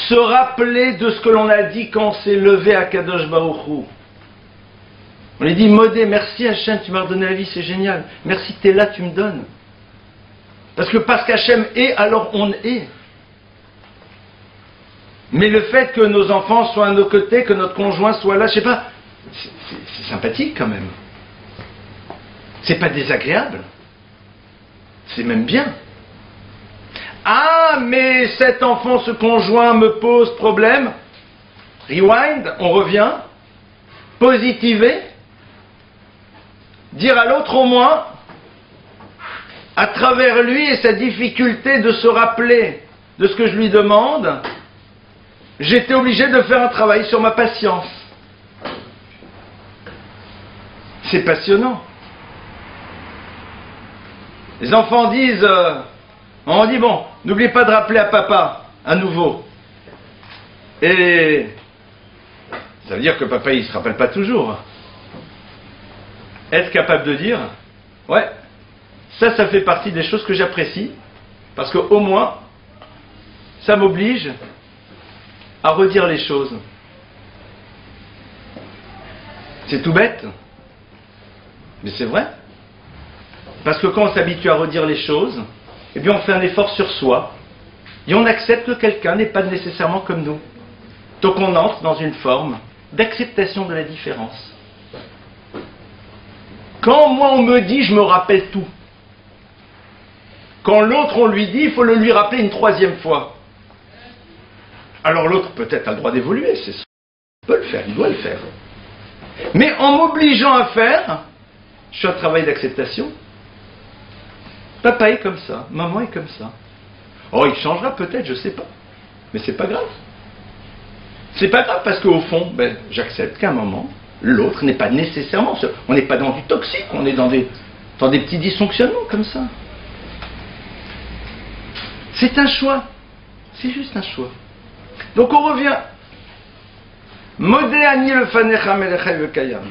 se rappeler de ce que l'on a dit quand on s'est levé à Kadosh Baruch Hu. On lui dit, Modé, merci Hachem, tu m'as redonné la vie, c'est génial. Merci que tu es là, tu me donnes. Parce qu'Hachem est, alors on est. Mais le fait que nos enfants soient à nos côtés, que notre conjoint soit là, je sais pas, c'est sympathique quand même. C'est pas désagréable. C'est même bien. Ah, mais cet enfant, ce conjoint me pose problème. Rewind, on revient. Positiver. Dire à l'autre au moins, à travers lui et sa difficulté de se rappeler de ce que je lui demande, j'étais obligé de faire un travail sur ma patience. C'est passionnant. Les enfants disent, on dit bon, n'oubliez pas de rappeler à papa, à nouveau. Et ça veut dire que papa, il ne se rappelle pas toujours. Être capable de dire, ouais, ça fait partie des choses que j'apprécie, parce qu'au moins, ça m'oblige à redire les choses. C'est tout bête, mais c'est vrai. Parce que quand on s'habitue à redire les choses, eh bien on fait un effort sur soi, et on accepte que quelqu'un n'est pas nécessairement comme nous. Donc on entre dans une forme d'acceptation de la différence. Quand moi on me dit, je me rappelle tout. Quand l'autre on lui dit, il faut le lui rappeler une troisième fois. Alors l'autre peut-être a le droit d'évoluer, c'est ça. Il peut le faire, il doit le faire. Mais en m'obligeant à faire, je fais un travail d'acceptation. Papa est comme ça, maman est comme ça. Oh, il changera peut-être, je sais pas. Mais c'est pas grave. C'est pas grave parce qu'au fond, j'accepte qu'à un moment, l'autre n'est pas nécessairement... On n'est pas dans du toxique, on est dans des petits dysfonctionnements comme ça. C'est un choix. C'est juste un choix. Donc on revient. Modé ani le fanecha melechai vekayam.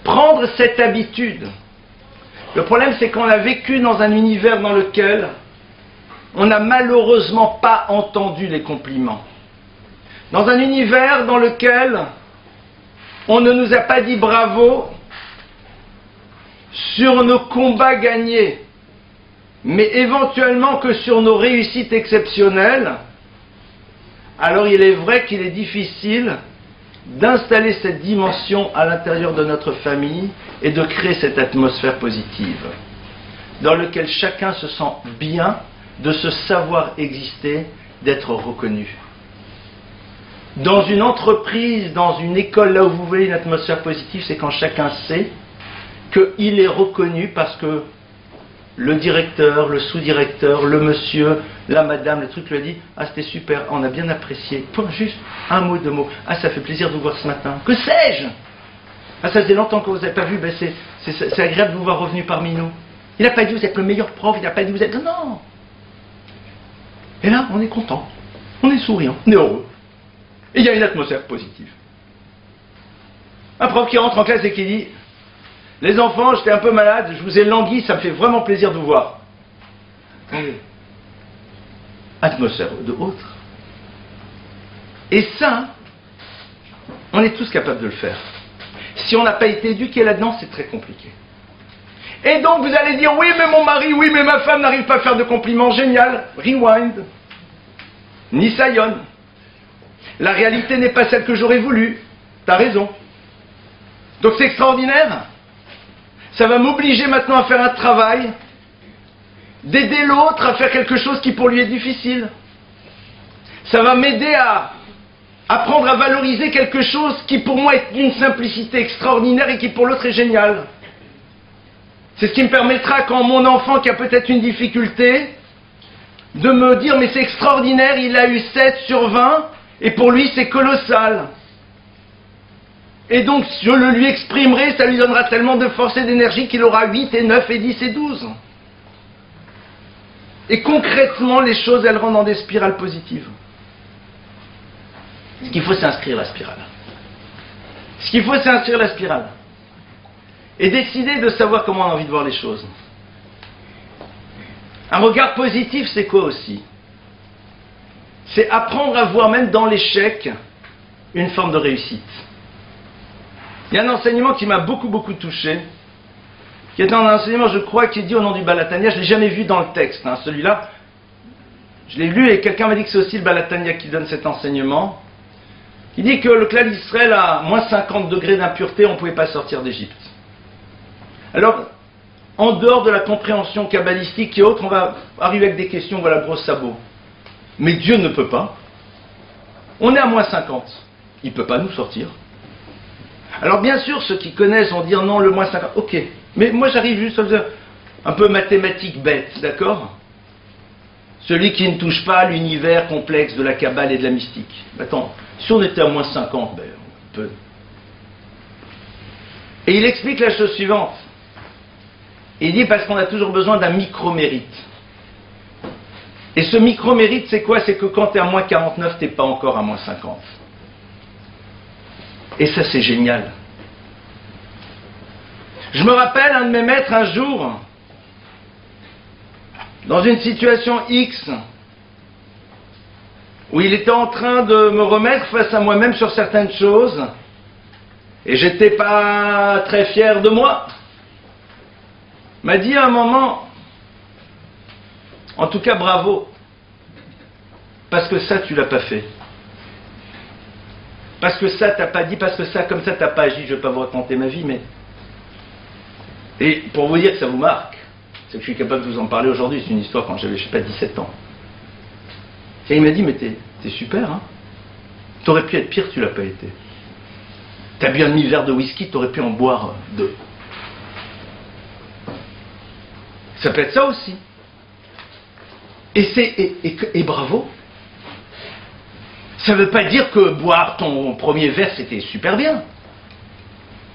Prendre cette habitude. Le problème, c'est qu'on a vécu dans un univers dans lequel on n'a malheureusement pas entendu les compliments. Dans un univers dans lequel on ne nous a pas dit bravo sur nos combats gagnés, mais éventuellement que sur nos réussites exceptionnelles. Alors il est vrai qu'il est difficile d'installer cette dimension à l'intérieur de notre famille et de créer cette atmosphère positive dans laquelle chacun se sent bien de se savoir exister, d'être reconnu. Dans une entreprise, dans une école, là où vous voulez une atmosphère positive, c'est quand chacun sait qu'il est reconnu parce que le directeur, le sous-directeur, le monsieur, la madame, le truc lui a dit « Ah, c'était super, on a bien apprécié. » Point, juste un mot, deux mots. « Ah, ça fait plaisir de vous voir ce matin. » Que sais-je? Ah, ça faisait longtemps que vous n'avez pas vu, c'est agréable de vous voir revenu parmi nous. Il n'a pas dit « Vous êtes le meilleur prof », il n'a pas dit « Vous êtes... » Non. Et là, on est content, on est souriant, on est heureux. Et il y a une atmosphère positive. Un prof qui rentre en classe et qui dit « Les enfants, j'étais un peu malade, je vous ai langui, ça me fait vraiment plaisir de vous voir. » Atmosphère de autre. Et ça, on est tous capables de le faire. Si on n'a pas été éduqué là-dedans, c'est très compliqué. Et donc vous allez dire « Oui, mais mon mari, oui, mais ma femme n'arrive pas à faire de compliments. » Génial. Rewind. Nisayon. La réalité n'est pas celle que j'aurais voulu. T'as raison. Donc c'est extraordinaire. Ça va m'obliger maintenant à faire un travail, d'aider l'autre à faire quelque chose qui pour lui est difficile. Ça va m'aider à apprendre à valoriser quelque chose qui pour moi est d'une simplicité extraordinaire et qui pour l'autre est génial. C'est ce qui me permettra, quand mon enfant qui a peut-être une difficulté, de me dire « Mais c'est extraordinaire, il a eu 7 sur 20, Et pour lui, c'est colossal. Et donc, je le lui exprimerai, ça lui donnera tellement de force et d'énergie qu'il aura 8 et 9 et 10 et 12. Et concrètement, les choses, elles rentrent dans des spirales positives. Ce qu'il faut, c'est inscrire la spirale. Ce qu'il faut, c'est inscrire la spirale. Et décider de savoir comment on a envie de voir les choses. Un regard positif, c'est quoi aussi? C'est apprendre à voir même dans l'échec une forme de réussite. Il y a un enseignement qui m'a beaucoup touché, qui est un enseignement, je crois, qui est dit au nom du Balatania. Je ne l'ai jamais vu dans le texte, hein, celui-là. Je l'ai lu et quelqu'un m'a dit que c'est aussi le Balatania qui donne cet enseignement. Il dit que le clan d'Israël, à moins 50 degrés d'impureté, on ne pouvait pas sortir d'Égypte. Alors, en dehors de la compréhension kabbalistique et autres, on va arriver avec des questions, voilà, gros sabots. Mais Dieu ne peut pas. On est à moins 50. Il ne peut pas nous sortir. Alors bien sûr, ceux qui connaissent vont dire non, le moins 50, ok. Mais moi j'arrive juste à faire un peu mathématique bête, d'accord? Celui qui ne touche pas à l'univers complexe de la Kabbale et de la mystique. Attends, si on était à moins 50, ben, on peut. Et il explique la chose suivante. Il dit parce qu'on a toujours besoin d'un micro-mérite. Et ce micro-mérite, c'est quoi? C'est que quand tu es à moins 49, tu n'es pas encore à moins 50. Et ça, c'est génial. Je me rappelle un de mes maîtres un jour, dans une situation X, où il était en train de me remettre face à moi-même sur certaines choses, et j'étais pas très fier de moi. Il m'a dit à un moment, en tout cas bravo, parce que ça tu l'as pas fait. Parce que ça t'as pas dit, parce que ça comme ça t'as pas agi. Je vais pas vous raconter ma vie, mais... Et pour vous dire que ça vous marque, c'est que je suis capable de vous en parler aujourd'hui. C'est une histoire quand j'avais, je sais pas, 17 ans. Et il m'a dit, mais t'es super, hein. T'aurais pu être pire, tu l'as pas été. T'as bu un demi-verre de whisky, t'aurais pu en boire 2. Ça peut être ça aussi. Et bravo. Ça ne veut pas dire que boire ton premier verre, c'était super bien.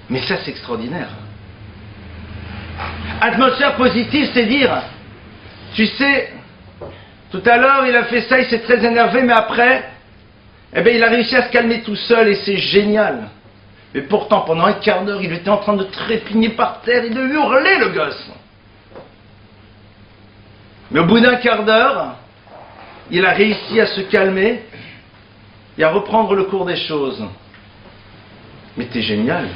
Mais ça, c'est extraordinaire. Atmosphère positive, c'est dire, tu sais, tout à l'heure, il a fait ça, il s'est très énervé, mais après, eh bien, il a réussi à se calmer tout seul, et c'est génial. Mais pourtant, pendant un quart d'heure, il était en train de trépigner par terre et de hurler, le gosse. Mais au bout d'un quart d'heure, il a réussi à se calmer et à reprendre le cours des choses. Mais t'es génial.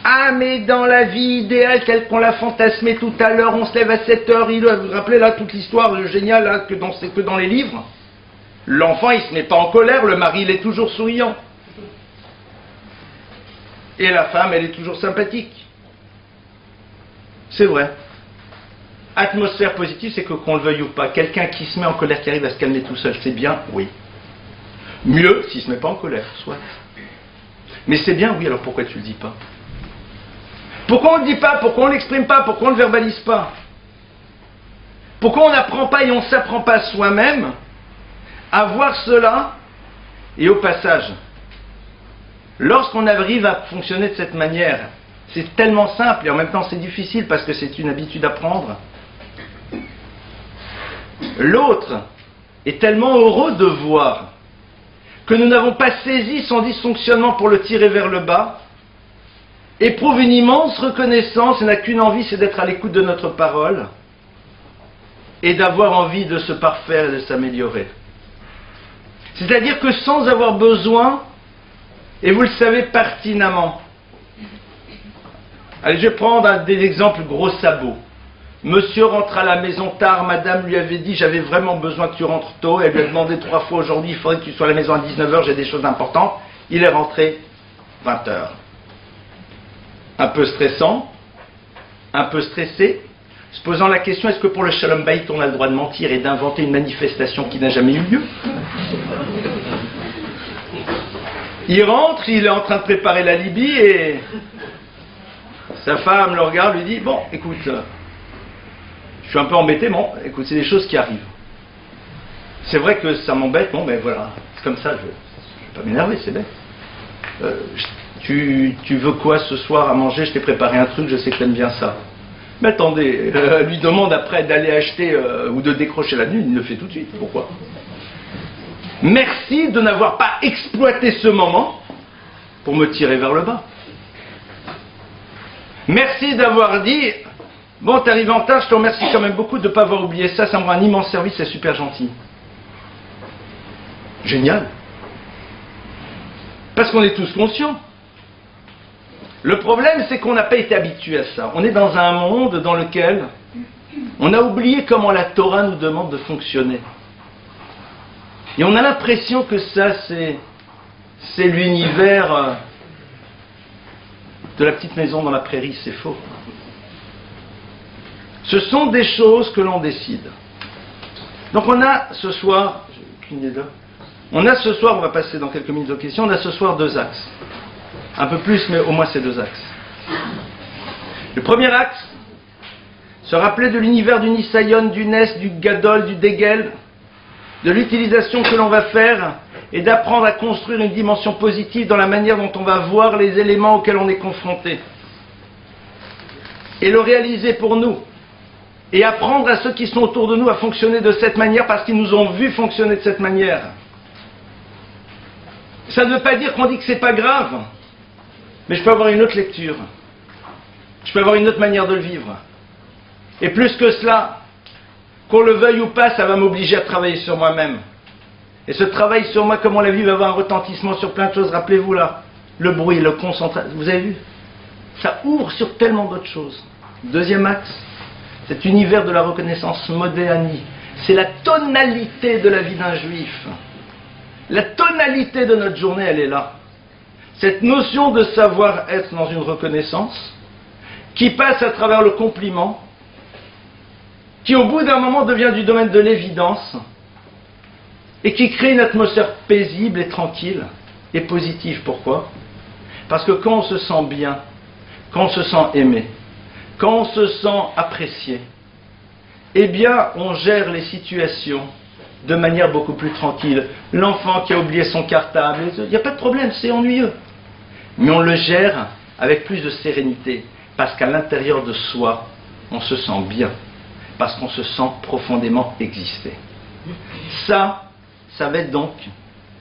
Ah, mais dans la vie idéale telle qu'on l'a fantasmée tout à l'heure, on se lève à 7 heures, vous vous rappelez là toute l'histoire géniale là, que dans les livres? L'enfant il se met pas en colère, le mari il est toujours souriant. Et la femme elle est toujours sympathique. C'est vrai. Atmosphère positive, c'est que qu'on le veuille ou pas, quelqu'un qui se met en colère, qui arrive à se calmer tout seul, c'est bien, oui. Mieux s'il ne se met pas en colère, soit. Mais c'est bien, oui, alors pourquoi tu le dis pas? Pourquoi on ne le dit pas? Pourquoi on ne l'exprime pas? Pourquoi on ne le verbalise pas? Pourquoi on n'apprend pas et on ne s'apprend pas soi-même à voir cela? Et au passage, lorsqu'on arrive à fonctionner de cette manière, c'est tellement simple et en même temps c'est difficile parce que c'est une habitude à prendre. L'autre est tellement heureux de voir que nous n'avons pas saisi son dysfonctionnement pour le tirer vers le bas, éprouve une immense reconnaissance et n'a qu'une envie, c'est d'être à l'écoute de notre parole et d'avoir envie de se parfaire et de s'améliorer. C'est-à-dire que sans avoir besoin, et vous le savez pertinemment, allez, je vais prendre des exemples gros sabots. Monsieur rentre à la maison tard, madame lui avait dit j'avais vraiment besoin que tu rentres tôt, elle lui a demandé 3 fois aujourd'hui, il faudrait que tu sois à la maison à 19h, j'ai des choses importantes. Il est rentré 20h. Un peu stressant, un peu stressé, se posant la question est-ce que pour le Shalom Bayit on a le droit de mentir et d'inventer une manifestation qui n'a jamais eu lieu? Il rentre, il est en train de préparer la Libye et sa femme le regarde, lui dit bon écoute, je suis un peu embêté, bon, écoute, c'est des choses qui arrivent. C'est vrai que ça m'embête, bon, ben voilà, comme ça, je vais pas m'énerver, c'est bête. Tu veux quoi ce soir à manger? Je t'ai préparé un truc, je sais que t'aimes bien ça. Mais attendez, lui demande après d'aller acheter ou de décrocher la nuit, il le fait tout de suite. Pourquoi? Merci de n'avoir pas exploité ce moment pour me tirer vers le bas. Merci d'avoir dit, bon, t'es arrivé en retard, je te remercie quand même beaucoup de ne pas avoir oublié ça, ça me rend un immense service, c'est super gentil. Génial. Parce qu'on est tous conscients. Le problème, c'est qu'on n'a pas été habitué à ça. On est dans un monde dans lequel on a oublié comment la Torah nous demande de fonctionner. Et on a l'impression que ça, c'est l'univers de la petite maison dans la prairie. C'est faux. Ce sont des choses que l'on décide. Donc on a ce soir, j'ai aucune idée là. On a ce soir, on va passer dans quelques minutes aux questions, on a ce soir 2 axes. Un peu plus, mais au moins c'est 2 axes. Le premier axe, se rappeler de l'univers du Nisayon, du Nes, du Gadol, du Degel, de l'utilisation que l'on va faire et d'apprendre à construire une dimension positive dans la manière dont on va voir les éléments auxquels on est confronté. Et le réaliser pour nous. Et apprendre à ceux qui sont autour de nous à fonctionner de cette manière parce qu'ils nous ont vu fonctionner de cette manière. Ça ne veut pas dire qu'on dit que c'est pas grave, mais je peux avoir une autre lecture. Je peux avoir une autre manière de le vivre. Et plus que cela, qu'on le veuille ou pas, ça va m'obliger à travailler sur moi-même. Et ce travail sur moi, comme on l'a vu, va avoir un retentissement sur plein de choses. Rappelez-vous là, le bruit, le concentration, vous avez vu? Ça ouvre sur tellement d'autres choses. Deuxième axe, cet univers de la reconnaissance modéani. C'est la tonalité de la vie d'un juif. La tonalité de notre journée, elle est là. Cette notion de savoir être dans une reconnaissance, qui passe à travers le compliment, qui au bout d'un moment devient du domaine de l'évidence, et qui crée une atmosphère paisible et tranquille, et positive. Pourquoi? Parce que quand on se sent bien, quand on se sent aimé, quand on se sent apprécié, eh bien on gère les situations de manière beaucoup plus tranquille. L'enfant qui a oublié son cartable, il n'y a pas de problème, c'est ennuyeux. Mais on le gère avec plus de sérénité, parce qu'à l'intérieur de soi, on se sent bien, parce qu'on se sent profondément exister. Ça va être donc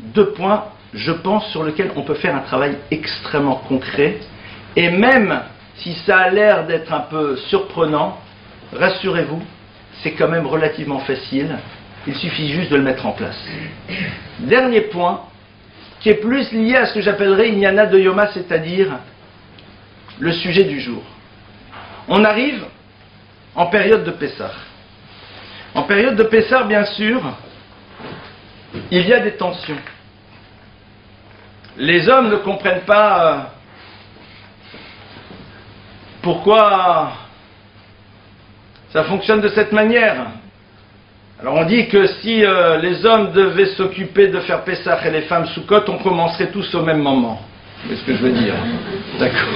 2 points, je pense, sur lesquels on peut faire un travail extrêmement concret, et même si ça a l'air d'être un peu surprenant, rassurez-vous, c'est quand même relativement facile. Il suffit juste de le mettre en place. Dernier point, qui est plus lié à ce que j'appellerais Inyana de Yoma, c'est-à-dire le sujet du jour. On arrive en période de Pessah. En période de Pessah, bien sûr, il y a des tensions. Les hommes ne comprennent pas pourquoi ça fonctionne de cette manière. Alors on dit que si les hommes devaient s'occuper de faire Pessah et les femmes Soukot, on commencerait tous au même moment. C'est ce que je veux dire. D'accord.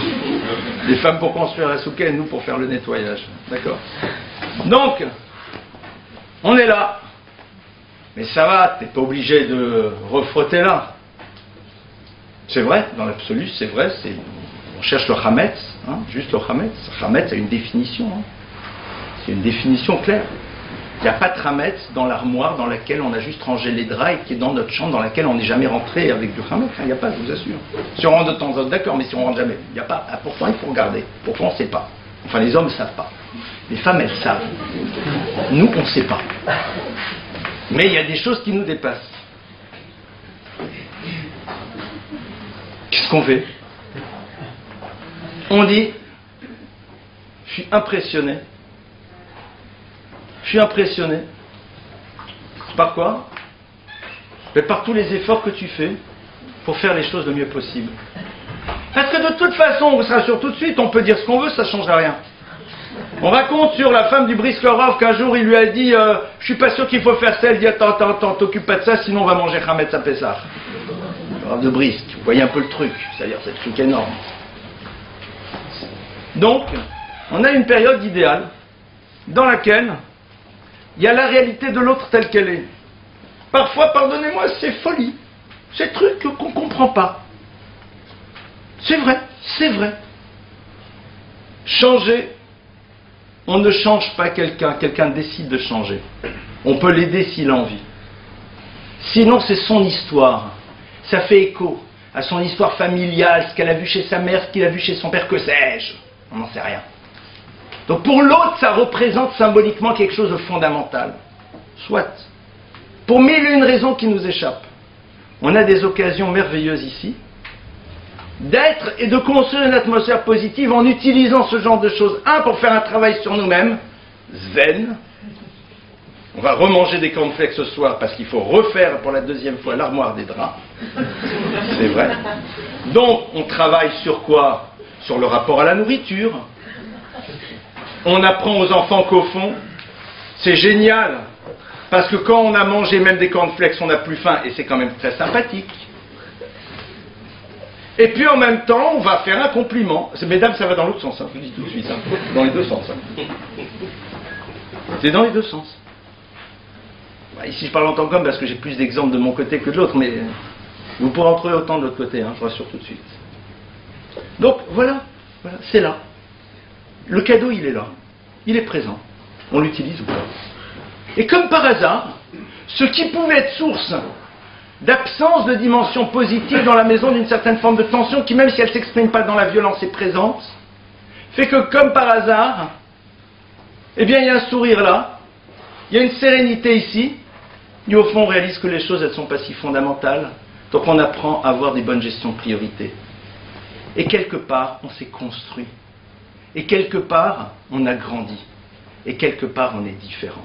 Les femmes pour construire la Souka et nous pour faire le nettoyage. D'accord. Donc, on est là. Mais ça va, t'es pas obligé de refrotter là. C'est vrai, dans l'absolu, c'est vrai. On cherche le Hametz, hein, juste le Hametz. Hametz a une définition. Hein. C'est une définition claire. Il n'y a pas de Hametz dans l'armoire dans laquelle on a juste rangé les draps et qui est dans notre chambre dans laquelle on n'est jamais rentré avec du Hametz. Il n'y a pas, je vous assure. Si on rentre de temps en temps, d'accord, mais si on rentre jamais, il n'y a pas. Ah, pourtant, il faut regarder. Pourtant, on ne sait pas. Enfin, les hommes ne savent pas. Les femmes, elles savent. Nous, on ne sait pas. Mais il y a des choses qui nous dépassent. Qu'est-ce qu'on fait? On dit, je suis impressionné. Je suis impressionné. Par quoi? Mais par tous les efforts que tu fais pour faire les choses le mieux possible. Parce que de toute façon, on vous rassure tout de suite, on peut dire ce qu'on veut, ça ne changera rien. On raconte sur la femme du Briskerov qu'un jour il lui a dit je suis pas sûr qu'il faut faire ça. Elle dit attends, t'occupe pas de ça, sinon on va manger Hametz à Pessah. De Brisk, vous voyez un peu le truc, c'est-à-dire c'est un truc énorme. Donc, on a une période idéale dans laquelle il y a la réalité de l'autre telle qu'elle est. Parfois, pardonnez-moi, c'est folie. Ces trucs qu'on ne comprend pas. C'est vrai, c'est vrai. Changer, on ne change pas quelqu'un, quelqu'un décide de changer. On peut l'aider s'il a envie. Sinon, c'est son histoire. Ça fait écho à son histoire familiale, ce qu'elle a vu chez sa mère, ce qu'il a vu chez son père, que sais-je. On n'en sait rien. Donc pour l'autre, ça représente symboliquement quelque chose de fondamental. Soit. Pour mille et une raisons qui nous échappent. On a des occasions merveilleuses ici d'être et de construire une atmosphère positive en utilisant ce genre de choses. Un, pour faire un travail sur nous-mêmes, zen. On va remanger des cornflakes ce soir parce qu'il faut refaire pour la deuxième fois l'armoire des draps. C'est vrai. Donc, on travaille sur quoi? Sur le rapport à la nourriture. On apprend aux enfants qu'au fond, c'est génial. Parce que quand on a mangé même des cornflakes, on n'a plus faim et c'est quand même très sympathique. Et puis en même temps, on va faire un compliment. Mesdames, ça va dans l'autre sens, hein, je vous dis tout de suite. Hein. Dans les deux sens. Hein. C'est dans les deux sens. Ici, je parle en tant qu'homme parce que j'ai plus d'exemples de mon côté que de l'autre, mais vous pourrez en trouver autant de l'autre côté, hein, je vous rassure tout de suite. Donc, voilà, c'est là. Le cadeau, il est là. Il est présent. On l'utilise ou pas. Et comme par hasard, ce qui pouvait être source d'absence de dimension positive dans la maison d'une certaine forme de tension, qui même si elle ne s'exprime pas dans la violence est présente, fait que comme par hasard, eh bien il y a un sourire là, il y a une sérénité ici, et au fond on réalise que les choses elles ne sont pas si fondamentales, donc on apprend à avoir des bonnes gestions de priorité. Et quelque part on s'est construit, et quelque part on a grandi, et quelque part on est différent.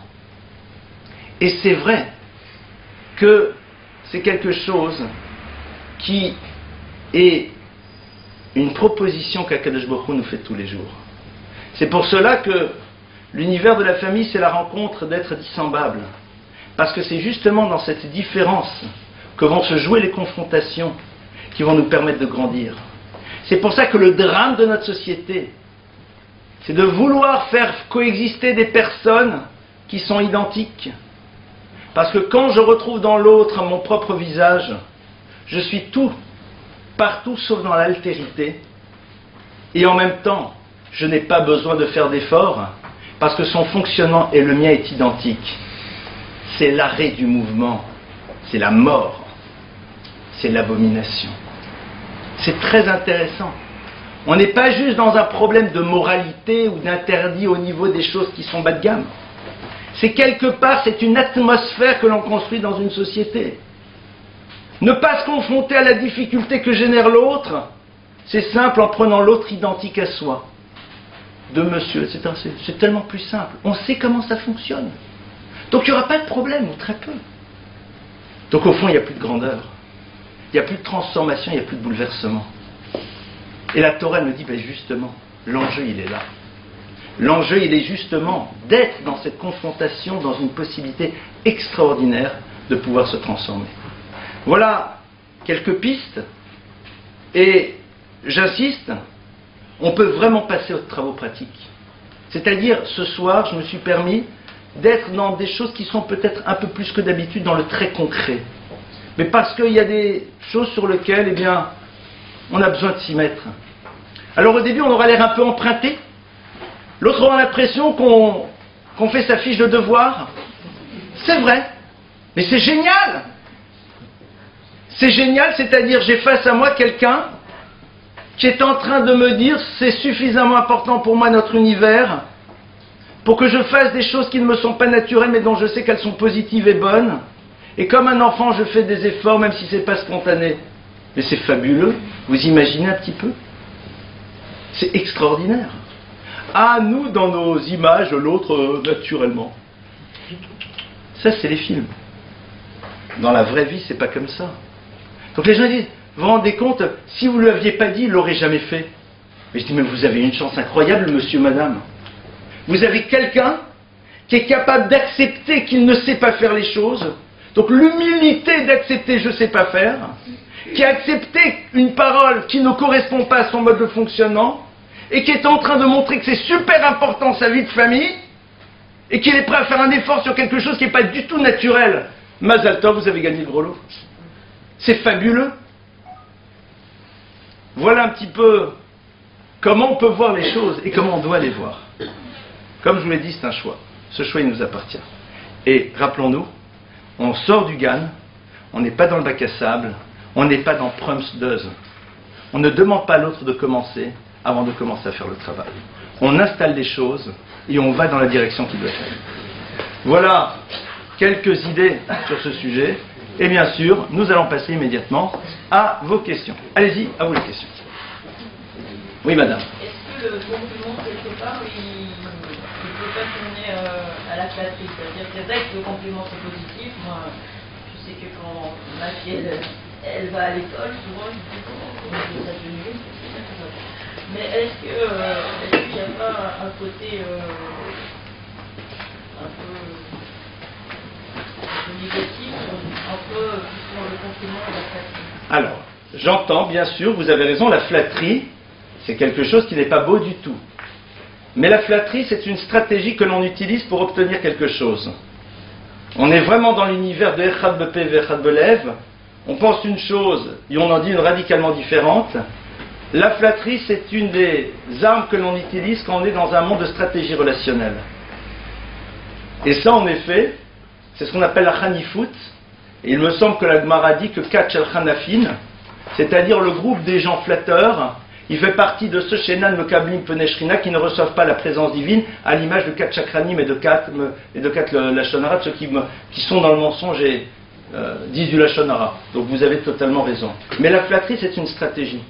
Et c'est vrai que c'est quelque chose qui est une proposition qu'Akadosh Baruch Hu nous fait tous les jours. C'est pour cela que l'univers de la famille, c'est la rencontre d'êtres dissemblables. Parce que c'est justement dans cette différence que vont se jouer les confrontations qui vont nous permettre de grandir. C'est pour ça que le drame de notre société, c'est de vouloir faire coexister des personnes qui sont identiques. Parce que quand je retrouve dans l'autre mon propre visage, je suis tout, partout sauf dans l'altérité. Et en même temps, je n'ai pas besoin de faire d'efforts, parce que son fonctionnement et le mien est identique. C'est l'arrêt du mouvement, c'est la mort, c'est l'abomination. C'est très intéressant. On n'est pas juste dans un problème de moralité ou d'interdit au niveau des choses qui sont bas de gamme. C'est quelque part, c'est une atmosphère que l'on construit dans une société. Ne pas se confronter à la difficulté que génère l'autre, c'est simple en prenant l'autre identique à soi. De monsieur, etc. C'est tellement plus simple. On sait comment ça fonctionne. Donc il n'y aura pas de problème, ou très peu. Donc au fond, il n'y a plus de grandeur. Il n'y a plus de transformation, il n'y a plus de bouleversement. Et la Torah me dit, ben justement, l'enjeu il est là. L'enjeu, il est justement d'être dans cette confrontation, dans une possibilité extraordinaire de pouvoir se transformer. Voilà quelques pistes, et j'insiste, on peut vraiment passer aux travaux pratiques. C'est-à-dire, ce soir, je me suis permis d'être dans des choses qui sont peut-être un peu plus que d'habitude dans le très concret. Mais parce qu'il y a des choses sur lesquelles, eh bien, on a besoin de s'y mettre. Alors au début, on aura l'air un peu emprunté. L'autre aura l'impression qu'on fait sa fiche de devoir. C'est vrai, mais c'est génial. C'est génial, c'est-à-dire j'ai face à moi quelqu'un qui est en train de me dire c'est suffisamment important pour moi notre univers pour que je fasse des choses qui ne me sont pas naturelles mais dont je sais qu'elles sont positives et bonnes. Et comme un enfant, je fais des efforts même si ce n'est pas spontané. Mais c'est fabuleux, vous imaginez un petit peu? C'est extraordinaire. Ah, nous, dans nos images, l'autre naturellement. Ça, c'est les films. Dans la vraie vie, c'est pas comme ça. Donc les gens disent, vous vous rendez compte, si vous ne l'aviez pas dit, il ne l'aurait jamais fait. Mais je dis, mais vous avez une chance incroyable, monsieur, madame. Vous avez quelqu'un qui est capable d'accepter qu'il ne sait pas faire les choses. Donc l'humilité d'accepter je ne sais pas faire, qui a accepté une parole qui ne correspond pas à son mode de fonctionnement, et qui est en train de montrer que c'est super important sa vie de famille, et qu'il est prêt à faire un effort sur quelque chose qui n'est pas du tout naturel. Mazal Tov, vous avez gagné le gros lot. C'est fabuleux. Voilà un petit peu comment on peut voir les choses et comment on doit les voir. Comme je vous l'ai dit, c'est un choix. Ce choix, il nous appartient. Et rappelons-nous, on sort du GAN, on n'est pas dans le bac à sable, on n'est pas dans Prumsdeuse. On ne demande pas à l'autre de commencer avant de commencer à faire le travail. On installe les choses et on va dans la direction qu'il doit faire. Voilà quelques idées sur ce sujet. Et bien sûr, nous allons passer immédiatement à vos questions. Allez-y, à vous les questions. Oui, madame. Est-ce que le compliment, quelque part, il ne peut pas tourner à la flatterie? C'est-à-dire que c'est vrai que le compliment, c'est positif. Moi, je sais que quand ma fille, elle va à l'école, souvent, je dis comment ça tenue. Mais est-ce qu'il n'y a pas un côté un peu négatif entre le compliment et la flatterie? Alors, j'entends, bien sûr, vous avez raison, la flatterie, c'est quelque chose qui n'est pas beau du tout. Mais la flatterie, c'est une stratégie que l'on utilise pour obtenir quelque chose. On est vraiment dans l'univers de Echad Bepe et Echad Belev. On pense une chose et on en dit une radicalement différente. La flatterie, c'est une des armes que l'on utilise quand on est dans un monde de stratégie relationnelle. Et ça, en effet, c'est ce qu'on appelle la Khanifout. Et il me semble que la Gemara dit que Katch al-Khanafin, c'est-à-dire le groupe des gens flatteurs, il fait partie de ceux chez Nan Mekablim Peneshrina qui ne reçoivent pas la présence divine, à l'image de Kat Chakranim et de Kat le Lashon Hara, ceux qui sont dans le mensonge et disent du Lashon Hara. Donc vous avez totalement raison. Mais la flatterie, c'est une stratégie.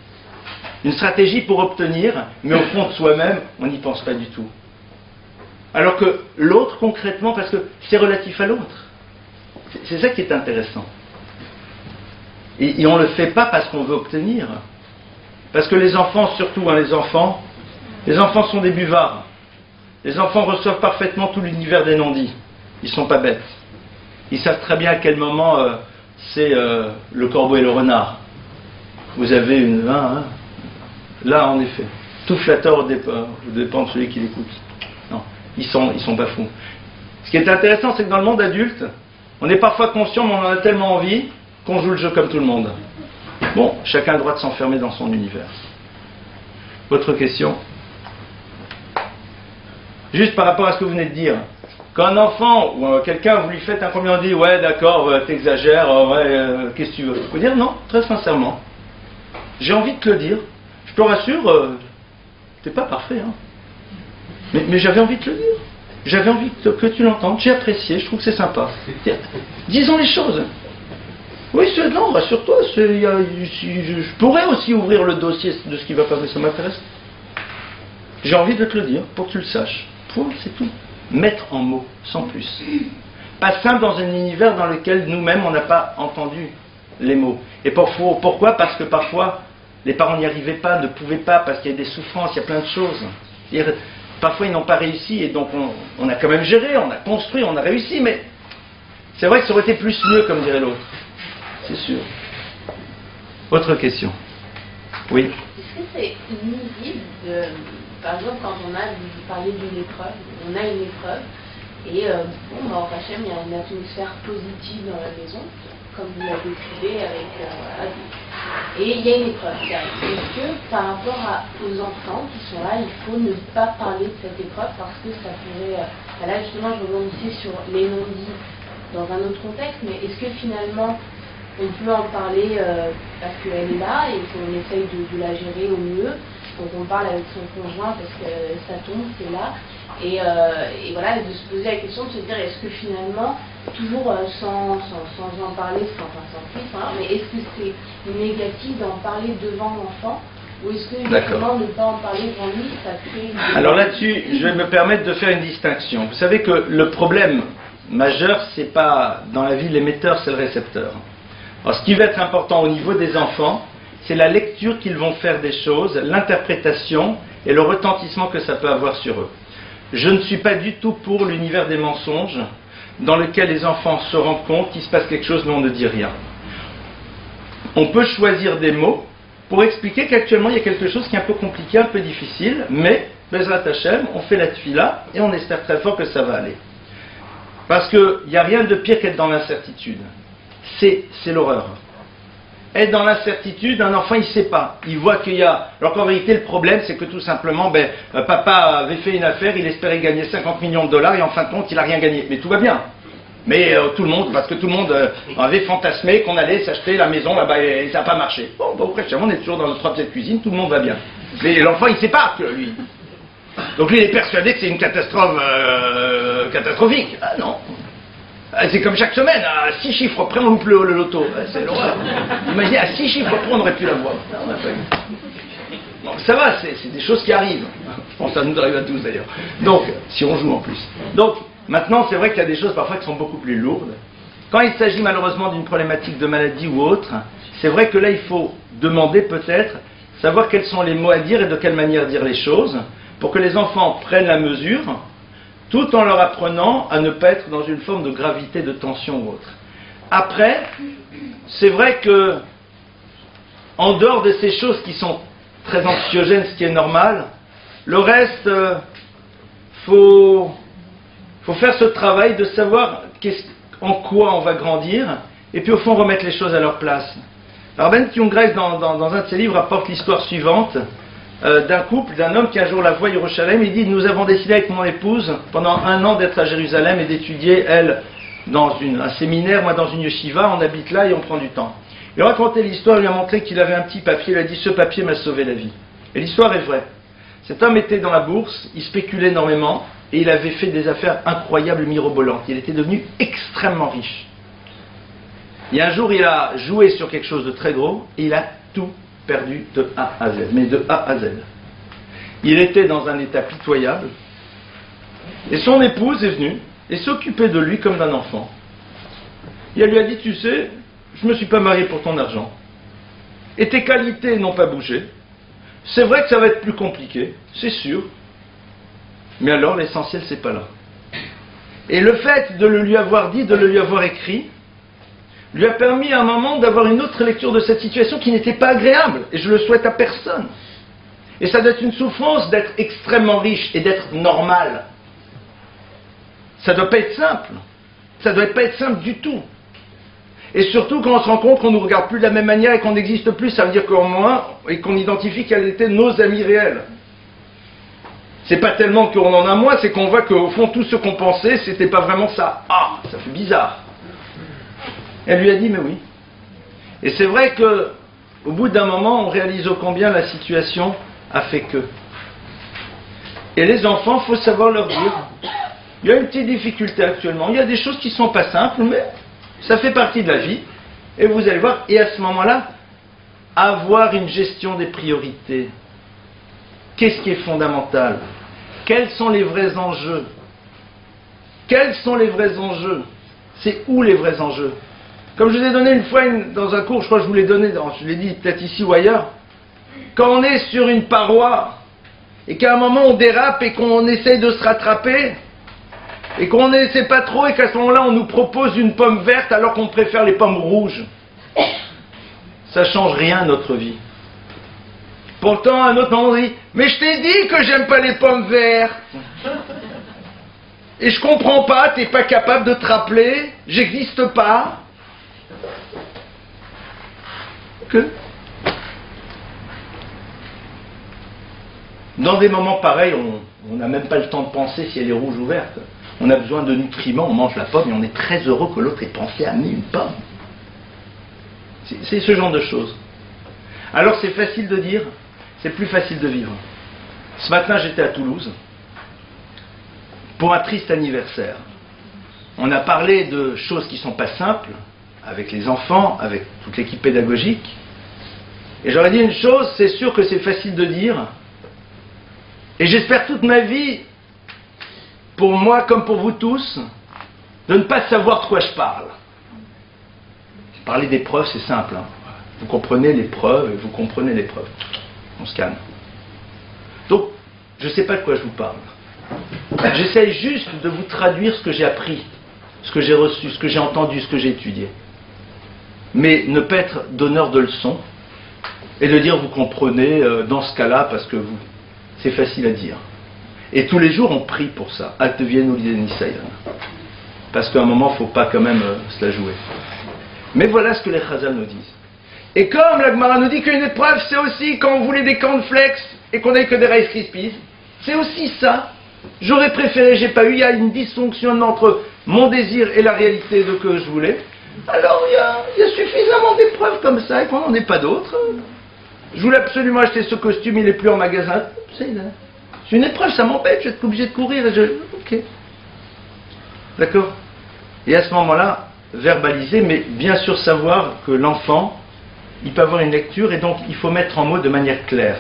Une stratégie pour obtenir, mais au fond de soi-même, on n'y pense pas du tout. Alors que l'autre, concrètement, parce que c'est relatif à l'autre. C'est ça qui est intéressant. Et on ne le fait pas parce qu'on veut obtenir. Parce que les enfants, surtout les enfants sont des buvards. Les enfants reçoivent parfaitement tout l'univers des non-dits. Ils ne sont pas bêtes. Ils savent très bien à quel moment c'est le corbeau et le renard. Vous avez une... Là, en effet, tout flatteur dépend de celui qui l'écoute. Non, ils sont pas fous. Ce qui est intéressant, c'est que dans le monde adulte, on est parfois conscient, mais on en a tellement envie qu'on joue le jeu comme tout le monde. Bon, chacun a le droit de s'enfermer dans son univers. Votre question? Juste par rapport à ce que vous venez de dire. Quand un enfant ou quelqu'un, vous lui faites un compliment, dit « Ouais, d'accord, t'exagères, qu'est-ce que tu veux ?» Il faut dire « Non, très sincèrement, j'ai envie de te le dire. Je te rassure, t'es pas parfait, hein. Mais j'avais envie de te le dire. J'avais envie que tu l'entendes. J'ai apprécié, je trouve que c'est sympa. Disons les choses. Oui, non, rassure-toi, je pourrais aussi ouvrir le dossier de ce qui va pas, mais ça m'intéresse. J'ai envie de te le dire, pour que tu le saches. Point, c'est tout. Mettre en mots, sans plus. Pas simple dans un univers dans lequel nous-mêmes, on n'a pas entendu les mots. Et pourquoi? Parce que parfois, les parents n'y arrivaient pas, ne pouvaient pas, parce qu'il y a des souffrances, il y a plein de choses. Parfois, ils n'ont pas réussi, et donc on a quand même géré, on a construit, on a réussi, mais c'est vrai que ça aurait été plus mieux, comme dirait l'autre. C'est sûr. Autre question. Oui. Est-ce que c'est nuisible par exemple, quand on a parlé d'une épreuve, on a une épreuve, et au Hachem, il y a une atmosphère positive dans la maison, comme vous l'avez décrit avec Adi. Et il y a une épreuve qui arrive. Est-ce que par rapport aux enfants qui sont là, il faut ne pas parler de cette épreuve parce que ça pourrait... là justement, je rebondissais sur les non-dits dans un autre contexte, mais est-ce que finalement on peut en parler parce qu'elle est là et qu'on essaye de la gérer au mieux, donc on parle avec son conjoint parce que ça tombe, c'est là, et voilà, de se poser la question de se dire est-ce que finalement, toujours sans en parler, sans mais est-ce que c'est négatif d'en parler devant l'enfant, ou est-ce que justement ne pas en parler devant lui, ça crée une... Alors là-dessus, je vais me permettre de faire une distinction. Vous savez que le problème majeur, c'est pas dans la vie l'émetteur, c'est le récepteur. Alors ce qui va être important au niveau des enfants, c'est la lecture qu'ils vont faire des choses, l'interprétation et le retentissement que ça peut avoir sur eux. Je ne suis pas du tout pour l'univers des mensonges, dans lequel les enfants se rendent compte qu'il se passe quelque chose mais on ne dit rien. On peut choisir des mots pour expliquer qu'actuellement il y a quelque chose qui est un peu compliqué, un peu difficile, mais Bezrat Hashem, on fait la tefila et on espère très fort que ça va aller. Parce qu'il n'y a rien de pire qu'être dans l'incertitude. C'est l'horreur. est dans l'incertitude, un enfant il ne sait pas. Il voit qu'il y a... Alors qu'en réalité le problème c'est que tout simplement, papa avait fait une affaire, il espérait gagner 50 millions de dollars et en fin de compte il n'a rien gagné. Mais tout va bien. Mais tout le monde, parce que tout le monde avait fantasmé qu'on allait s'acheter la maison là-bas et ça n'a pas marché. Bon, après, on est toujours dans notre 3 pieds de cuisine, tout le monde va bien. Mais l'enfant il ne sait pas que lui. Donc lui il est persuadé que c'est une catastrophe catastrophique. Ah non. C'est comme chaque semaine, à 6 chiffres près on loupe le loto. C'est l'horreur. Imaginez, à 6 chiffres près on aurait pu l'avoir. On n'a pas eu. Bon, ça va, c'est des choses qui arrivent. Je pense que ça nous arrive à tous d'ailleurs. Donc, si on joue en plus. Donc, maintenant c'est vrai qu'il y a des choses parfois qui sont beaucoup plus lourdes. Quand il s'agit malheureusement d'une problématique de maladie ou autre, c'est vrai que là il faut demander peut-être, savoir quels sont les mots à dire et de quelle manière dire les choses, pour que les enfants prennent la mesure, tout en leur apprenant à ne pas être dans une forme de gravité, de tension ou autre. Après, c'est vrai que, en dehors de ces choses qui sont très anxiogènes, ce qui est normal, le reste, faut faire ce travail de savoir en quoi on va grandir, et puis au fond remettre les choses à leur place. Alors Ben Tiongres, dans un de ses livres, rapporte l'histoire suivante, d'un couple, d'un homme qui un jour la voit à Jérusalem. Il dit, nous avons décidé avec mon épouse pendant 1 an d'être à Jérusalem et d'étudier, elle dans un séminaire, moi dans une yeshiva, on habite là et on prend du temps. Il a raconté l'histoire, il lui a montré qu'il avait un petit papier, il a dit, ce papier m'a sauvé la vie. Et l'histoire est vraie. Cet homme était dans la bourse, il spéculait énormément et il avait fait des affaires incroyables, mirobolantes. Il était devenu extrêmement riche. Et un jour, il a joué sur quelque chose de très gros et il a tout perdu de A à Z, mais de A à Z. Il était dans un état pitoyable, et son épouse est venue et s'occupait de lui comme d'un enfant. Et elle lui a dit, tu sais, je ne me suis pas marié pour ton argent, et tes qualités n'ont pas bougé, c'est vrai que ça va être plus compliqué, c'est sûr, mais alors l'essentiel c'est pas là. Et le fait de le lui avoir dit, de le lui avoir écrit, lui a permis à un moment d'avoir une autre lecture de cette situation qui n'était pas agréable, et je le souhaite à personne. Et ça doit être une souffrance d'être extrêmement riche et d'être normal. Ça doit pas être simple. Ça doit pas être simple du tout. Et surtout quand on se rend compte qu'on ne nous regarde plus de la même manière et qu'on n'existe plus, ça veut dire qu'au moins, et qu'on identifie quels étaient nos amis réels. C'est pas tellement qu'on en a moins, c'est qu'on voit qu'au fond tout ce qu'on pensait, c'était pas vraiment ça. Ah, ça fait bizarre. Elle lui a dit, mais oui. Et c'est vrai que, au bout d'un moment, on réalise ô combien la situation a fait que. Et les enfants, il faut savoir leur dire, il y a une petite difficulté actuellement, il y a des choses qui ne sont pas simples, mais ça fait partie de la vie. Et vous allez voir, et à ce moment-là, avoir une gestion des priorités. Qu'est-ce qui est fondamental? Quels sont les vrais enjeux? Quels sont les vrais enjeux? C'est où les vrais enjeux? Comme je vous ai donné une fois dans un cours, je crois que je vous l'ai donné, je l'ai dit peut-être ici ou ailleurs, quand on est sur une paroi et qu'à un moment on dérape et qu'on essaye de se rattraper et qu'on n'essaie pas trop et qu'à ce moment-là on nous propose une pomme verte alors qu'on préfère les pommes rouges, ça ne change rien à notre vie. Pourtant à un autre moment on dit, mais je t'ai dit que j'aime pas les pommes vertes et je comprends pas, t'es pas capable de te rappeler, j'existe pas. Que dans des moments pareils, on n'a même pas le temps de penser si elle est rouge ou verte. On a besoin de nutriments, on mange la pomme et on est très heureux que l'autre ait pensé à amener une pomme. C'est ce genre de choses. Alors c'est facile de dire, c'est plus facile de vivre. Ce matin j'étais à Toulouse pour un triste anniversaire. On a parlé de choses qui ne sont pas simples, avec les enfants, avec toute l'équipe pédagogique. Et j'aurais dit une chose, c'est sûr que c'est facile de dire, et j'espère toute ma vie, pour moi comme pour vous tous, de ne pas savoir de quoi je parle. Parler des preuves, c'est simple. Hein. Vous comprenez les preuves, et vous comprenez les preuves. On se calme. Donc, je ne sais pas de quoi je vous parle. J'essaie juste de vous traduire ce que j'ai appris, ce que j'ai reçu, ce que j'ai entendu, ce que j'ai étudié. Mais ne pas être donneur de leçons et de dire vous comprenez dans ce cas-là parce que vous, c'est facile à dire. Et tous les jours on prie pour ça. Altevienne ou l'idénisaïen. Parce qu'à un moment il ne faut pas quand même se la jouer. Mais voilà ce que les Chazal nous disent. Et comme la Gemara nous dit qu'une épreuve, c'est aussi quand on voulait des cornflakes et qu'on n'avait que des Rice Krispies, c'est aussi ça. J'aurais préféré, j'ai pas eu, il y a une dysfonction entre mon désir et la réalité de que je voulais. Alors il y a suffisamment d'épreuves comme ça et qu'on n'en ait pas d'autres. Je voulais absolument acheter ce costume, il n'est plus en magasin. C'est une épreuve, ça m'embête, je vais être obligé de courir. Ok. D'accord? Et à ce moment-là, verbaliser, mais bien sûr savoir que l'enfant, il peut avoir une lecture et donc il faut mettre en mots de manière claire.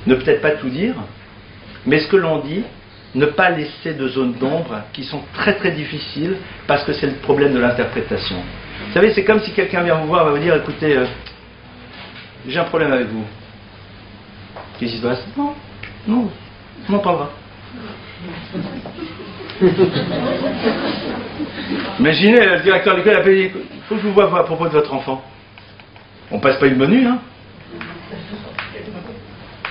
Ne peut-être pas tout dire, mais ce que l'on dit, ne pas laisser de zones d'ombre qui sont très très difficiles parce que c'est le problème de l'interprétation. Vous savez, c'est comme si quelqu'un vient vous voir et va vous dire, écoutez, j'ai un problème avec vous. Qu'est-ce qui se passe? Non, on en parlera. Imaginez, le directeur de l'école a dit, il faut que je vous voie à propos de votre enfant. On passe pas une bonne nuit, hein?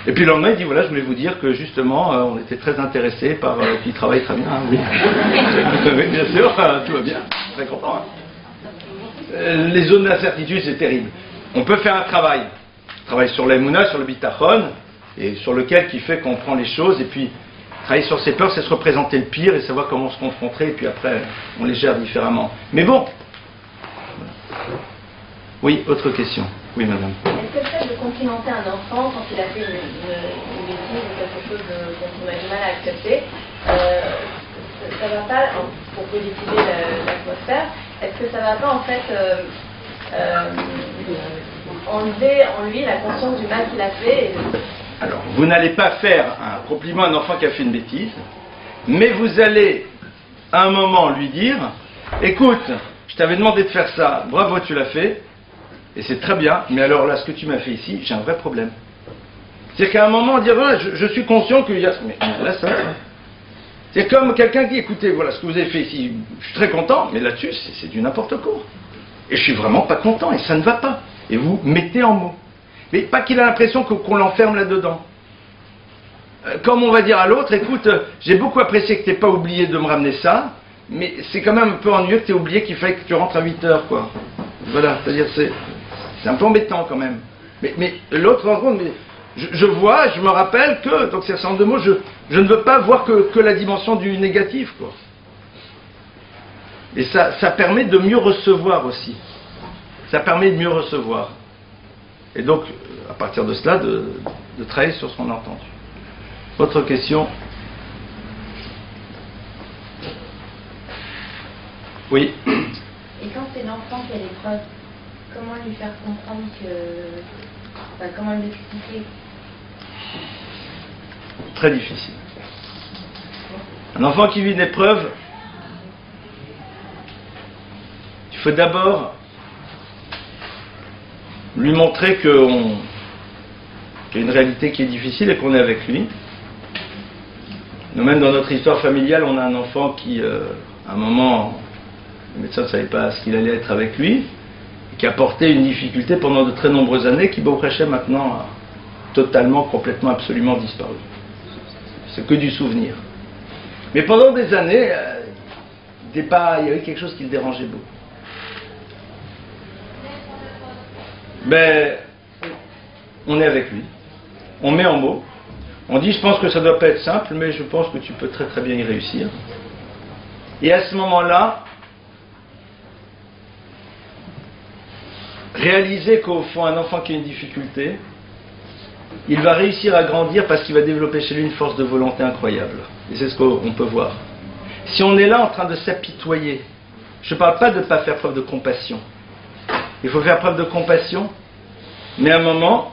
Et puis le lendemain, il dit, voilà, je voulais vous dire que justement, on était très intéressés par... puis il travaille très bien, hein, oui. Oui, bien sûr, tout va bien, très content. Hein. Les zones d'incertitude, c'est terrible. On peut faire un travail sur l'Emouna, sur le bitachon, et sur lequel qui fait qu'on prend les choses, et puis travailler sur ses peurs, c'est se représenter le pire et savoir comment se confronter, et puis après, on les gère différemment. Mais bon. Oui, autre question. Oui, madame. Est-ce que le fait de complimenter un enfant quand il a fait une bêtise ou quelque chose dont on a du mal à accepter, ça va pas, pour positiver l'atmosphère, est-ce que ça va pas en fait enlever en lui la conscience du mal qu'il a fait Alors, vous n'allez pas faire un compliment à un enfant qui a fait une bêtise, mais vous allez à un moment lui dire, écoute, je t'avais demandé de faire ça, bravo, tu l'as fait, et c'est très bien, mais alors là, ce que tu m'as fait ici, j'ai un vrai problème. C'est-à-dire qu'à un moment, dire, voilà, je suis conscient qu'il y a... Mais là, ça... C'est comme quelqu'un qui dit, écoutez, voilà ce que vous avez fait ici, je suis très content, mais là-dessus, c'est du n'importe quoi. Et je suis vraiment pas content, et ça ne va pas. Et vous mettez en mots. Mais pas qu'il a l'impression qu'on l'enferme là-dedans. Comme on va dire à l'autre, écoute, j'ai beaucoup apprécié que tu n'aies pas oublié de me ramener ça, mais c'est quand même un peu ennuyeux que tu aies oublié qu'il fallait que tu rentres à 8 heures, quoi. Voilà, c'est-à-dire, c'est un peu embêtant quand même. Mais l'autre rencontre, je vois, je me rappelle que, donc c'est un certain nombre de mots, je ne veux pas voir que la dimension du négatif, quoi. Et ça permet de mieux recevoir aussi. Ça permet de mieux recevoir. Et donc, à partir de cela, de travailler sur ce qu'on a entendu. Autre question? Oui. Et quand c'est l'enfant qui a l'épreuve, comment lui faire comprendre que... Enfin, comment lui expliquer? Très difficile. Un enfant qui vit une épreuve, il faut d'abord lui montrer qu'il y a une réalité qui est difficile et qu'on est avec lui. Nous-mêmes, dans notre histoire familiale, on a un enfant qui, à un moment, le médecin ne savait pas ce qu'il allait être avec lui, et qui a porté une difficulté pendant de très nombreuses années, qui, Baruch Hashem, maintenant, a totalement, complètement, absolument disparu. C'est que du souvenir. Mais pendant des années, il y avait quelque chose qui le dérangeait beaucoup. Mais on est avec lui, on met en mots, on dit je pense que ça ne doit pas être simple, mais je pense que tu peux très très bien y réussir. Et à ce moment-là, réaliser qu'au fond un enfant qui a une difficulté, il va réussir à grandir parce qu'il va développer chez lui une force de volonté incroyable. Et c'est ce qu'on peut voir. Si on est là en train de s'apitoyer, je ne parle pas de ne pas faire preuve de compassion. Il faut faire preuve de compassion, mais à un moment,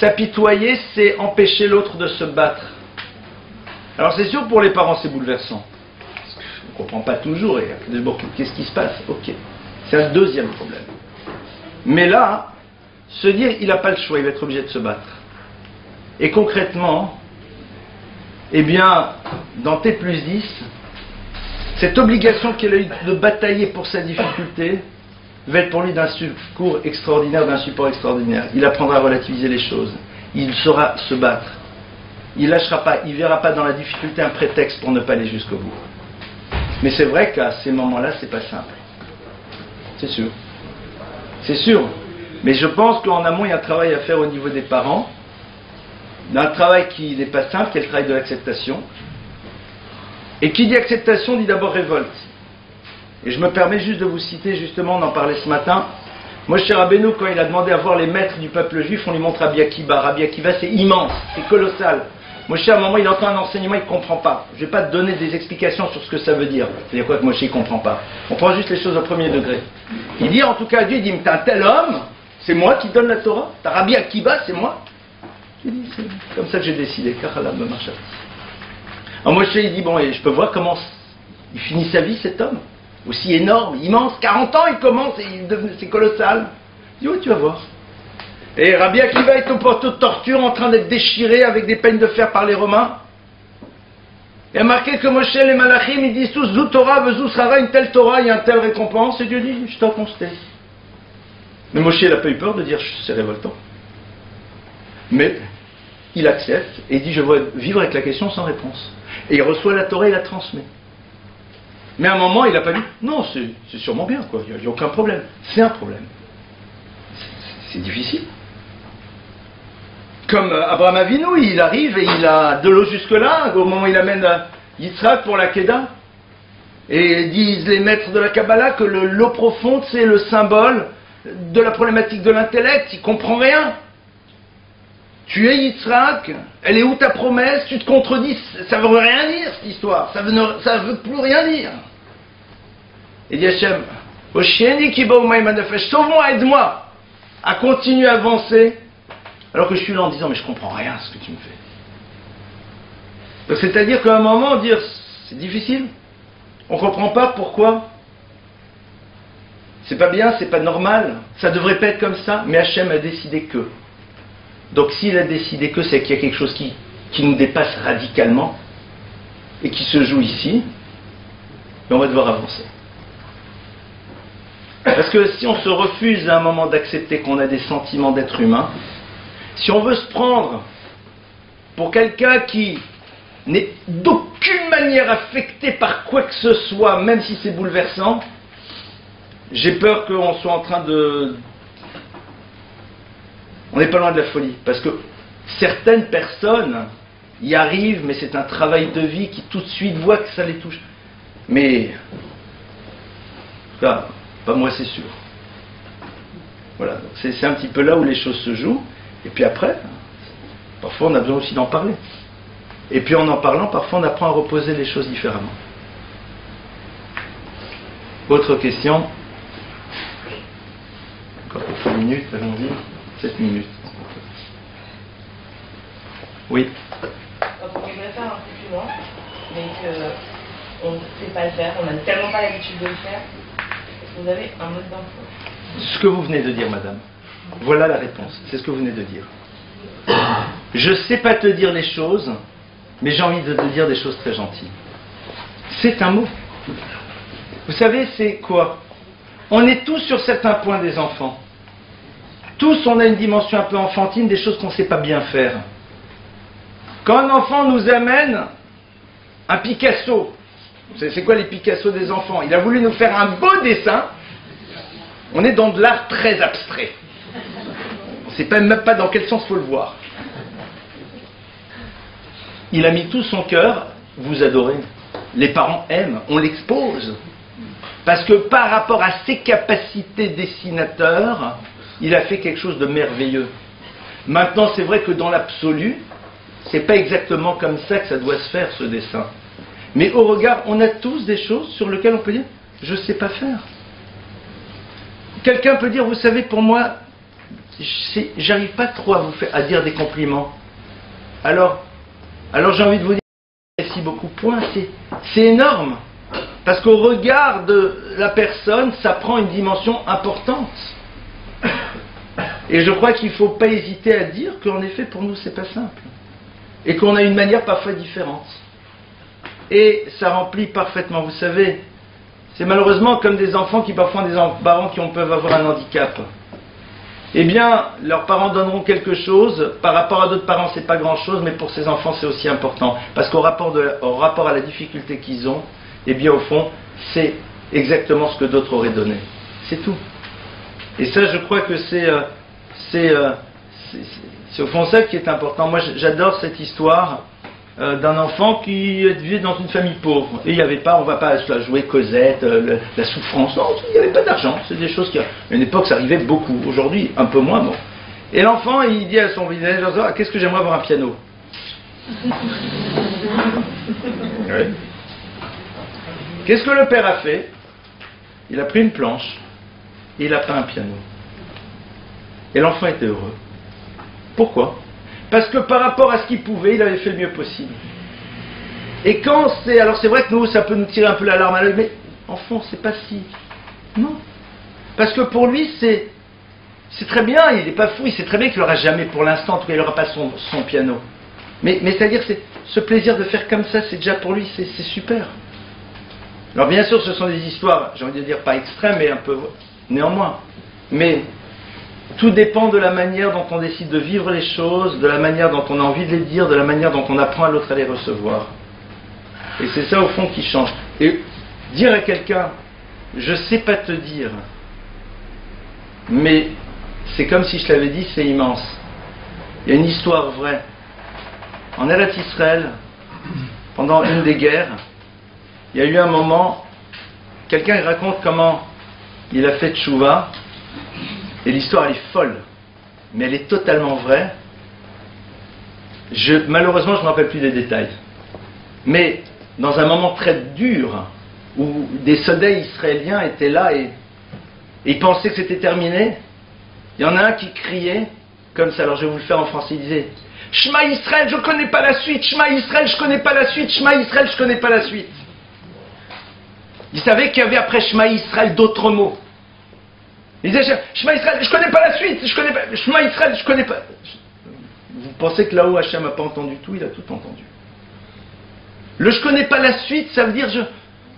s'apitoyer, c'est empêcher l'autre de se battre. Alors c'est sûr, pour les parents, c'est bouleversant. On ne comprend pas toujours, et bon, qu'est-ce qui se passe? Ok. C'est un deuxième problème. Mais là, se dire, il n'a pas le choix, il va être obligé de se battre. Et concrètement, eh bien, dans T+10, cette obligation qu'il a eu de batailler pour sa difficulté, va être pour lui d'un secours extraordinaire, d'un support extraordinaire. Il apprendra à relativiser les choses. Il saura se battre. Il lâchera pas, il verra pas dans la difficulté un prétexte pour ne pas aller jusqu'au bout. Mais c'est vrai qu'à ces moments-là, c'est pas simple. C'est sûr. C'est sûr. Mais je pense qu'en amont, il y a un travail à faire au niveau des parents. Il y a un travail qui n'est pas simple, qui est le travail de l'acceptation. Et qui dit acceptation dit d'abord révolte. Et je me permets juste de vous citer, justement, on en parlait ce matin. Moshe Rabbeinu, quand il a demandé à voir les maîtres du peuple juif, on lui montre Rabbi Akiva. Rabbi Akiva, c'est immense, c'est colossal. Moshe, à un moment, il entend un enseignement, il ne comprend pas. Je ne vais pas te donner des explications sur ce que ça veut dire. C'est-à-dire quoi que Moshe, il ne comprend pas. On prend juste les choses au premier degré. Il dit, en tout cas, Dieu, il dit, t'as un tel homme, c'est moi qui donne la Torah. T'as Rabbi Akiva, c'est moi. Il dit, c'est comme ça que j'ai décidé. Alors Moshe, il dit, bon, et je peux voir comment il finit sa vie, cet homme. Aussi énorme, immense, 40 ans, il commence et c'est colossal. Il dit, oui, tu vas voir. Et Rabbi Akiva est au poteau de torture en train d'être déchiré avec des peines de fer par les Romains. Il y a marqué que Moshe et les Malachim, ils disent tous, Zou Torah, Vezou Srara, une telle Torah, il y a une telle récompense. Et Dieu dit, je t'en constate. Mais Moshe, il n'a pas eu peur de dire, c'est révoltant. Mais il accepte et dit, je veux vivre avec la question sans réponse. Et il reçoit la Torah et la transmet. Mais à un moment, il n'a pas dit, non, c'est sûrement bien, quoi. Il n'y a aucun problème. C'est un problème. C'est difficile. Comme Abraham Avinu, il arrive et il a de l'eau jusque-là, au moment où il amène Yitzhak pour la Kedah. Et disent les maîtres de la Kabbalah que l'eau profonde, c'est le symbole de la problématique de l'intellect. Il ne comprend rien. Tu es Yitzhak, elle est où ta promesse? Tu te contredis, ça ne veut rien dire cette histoire, ça veut plus rien dire. Et dit Hachem, sauve-moi, aide-moi à continuer à avancer, alors que je suis là en disant, mais je ne comprends rien à ce que tu me fais. C'est-à-dire qu'à un moment, dire, c'est difficile, on ne comprend pas pourquoi, c'est pas bien, c'est pas normal, ça ne devrait pas être comme ça, mais Hachem a décidé que. Donc s'il a décidé que, c'est qu'il y a quelque chose qui nous dépasse radicalement et qui se joue ici, et on va devoir avancer. Parce que si on se refuse à un moment d'accepter qu'on a des sentiments d'être humain, si on veut se prendre pour quelqu'un qui n'est d'aucune manière affecté par quoi que ce soit, même si c'est bouleversant, j'ai peur qu'on soit en train de... On n'est pas loin de la folie, parce que certaines personnes y arrivent, mais c'est un travail de vie qui tout de suite voit que ça les touche. Mais, là, pas moi c'est sûr. Voilà, c'est un petit peu là où les choses se jouent, et puis après, parfois on a besoin aussi d'en parler. Et puis en parlant, parfois on apprend à reposer les choses différemment. Autre question? Encore quelques minutes, allons-y. 7 minutes. Oui. On voudrait faire un peu plus loin, mais qu'on ne sait pas le faire, on n'a tellement pas l'habitude de le faire. Est-ce que vous avez un mode d'emploi? Ce que vous venez de dire, madame. Voilà la réponse. C'est ce que vous venez de dire. Je ne sais pas te dire les choses, mais j'ai envie de te dire des choses très gentilles. C'est un mot. Vous savez, c'est quoi? On est tous sur certains points des enfants. Tous, on a une dimension un peu enfantine, des choses qu'on ne sait pas bien faire. Quand un enfant nous amène un Picasso, c'est quoi les Picasso des enfants? Il a voulu nous faire un beau dessin, on est dans de l'art très abstrait. On ne sait même pas dans quel sens il faut le voir. Il a mis tout son cœur, vous adorez. Les parents aiment, on l'expose. Parce que par rapport à ses capacités dessinateurs, il a fait quelque chose de merveilleux. Maintenant, c'est vrai que dans l'absolu, c'est pas exactement comme ça que ça doit se faire, ce dessin. Mais au regard, on a tous des choses sur lesquelles on peut dire, je sais pas faire. Quelqu'un peut dire, vous savez, pour moi, j'arrive pas trop à dire des compliments. Alors j'ai envie de vous dire, merci beaucoup, point, c'est énorme. Parce qu'au regard de la personne, ça prend une dimension importante. Et je crois qu'il ne faut pas hésiter à dire qu'en effet, pour nous, c'est pas simple. Et qu'on a une manière parfois différente. Et ça remplit parfaitement, vous savez, c'est malheureusement comme des enfants qui parfois ont des parents qui peuvent avoir un handicap. Eh bien, leurs parents donneront quelque chose, par rapport à d'autres parents, c'est pas grand-chose, mais pour ces enfants, c'est aussi important. Parce qu'au rapport à la difficulté qu'ils ont, eh bien, au fond, c'est exactement ce que d'autres auraient donné. C'est tout. Et ça, je crois que c'est au fond ça qui est important. Moi, j'adore cette histoire d'un enfant qui vivait dans une famille pauvre. Et il n'y avait pas, on ne va pas jouer Cosette, la souffrance. Non, il n'y avait pas d'argent. C'est des choses qui, à une époque, ça arrivait beaucoup. Aujourd'hui, un peu moins. Bon. Et l'enfant, il dit à son village, qu'est-ce que j'aimerais avoir un piano. Oui. Qu'est-ce que le père a fait? Il a pris une planche et il a peint un piano. Et l'enfant était heureux. Pourquoi? Parce que par rapport à ce qu'il pouvait, il avait fait le mieux possible. Et quand c'est... Alors c'est vrai que nous, ça peut nous tirer un peu la larme à l'œil, mais en fond, c'est pas si... Non. Parce que pour lui, c'est très bien, il n'est pas fou, il sait très bien qu'il n'aura jamais, pour l'instant, en tout cas, il n'aura pas son piano. Mais c'est-à-dire, ce plaisir de faire comme ça, c'est déjà pour lui, c'est super. Alors bien sûr, ce sont des histoires, j'ai envie de dire pas extrêmes, mais un peu néanmoins. Mais tout dépend de la manière dont on décide de vivre les choses, de la manière dont on a envie de les dire, de la manière dont on apprend à l'autre à les recevoir. Et c'est ça au fond qui change. Et dire à quelqu'un, je sais pas te dire, mais c'est comme si je l'avais dit, c'est immense. Il y a une histoire vraie. En Eretz Israël, pendant une des guerres, il y a eu un moment, quelqu'un raconte comment il a fait tchouva, et l'histoire elle est folle, mais elle est totalement vraie. Malheureusement, je ne me rappelle plus des détails. Mais dans un moment très dur, où des soldats israéliens étaient là et ils pensaient que c'était terminé, il y en a un qui criait, comme ça, alors je vais vous le faire en français, il disait « Shema Israël, je ne connais pas la suite, Shema Israël, je ne connais pas la suite, Shema Israël, je ne connais pas la suite. » Il savait qu'il y avait après Shema Israël d'autres mots. Il disait Shema Israël, je ne connais pas la suite, je connais pas, Shema Israël, je ne connais pas. Vous pensez que là-haut Hachem n'a pas entendu tout? Il a tout entendu. Le je ne connais pas la suite, ça veut dire je ne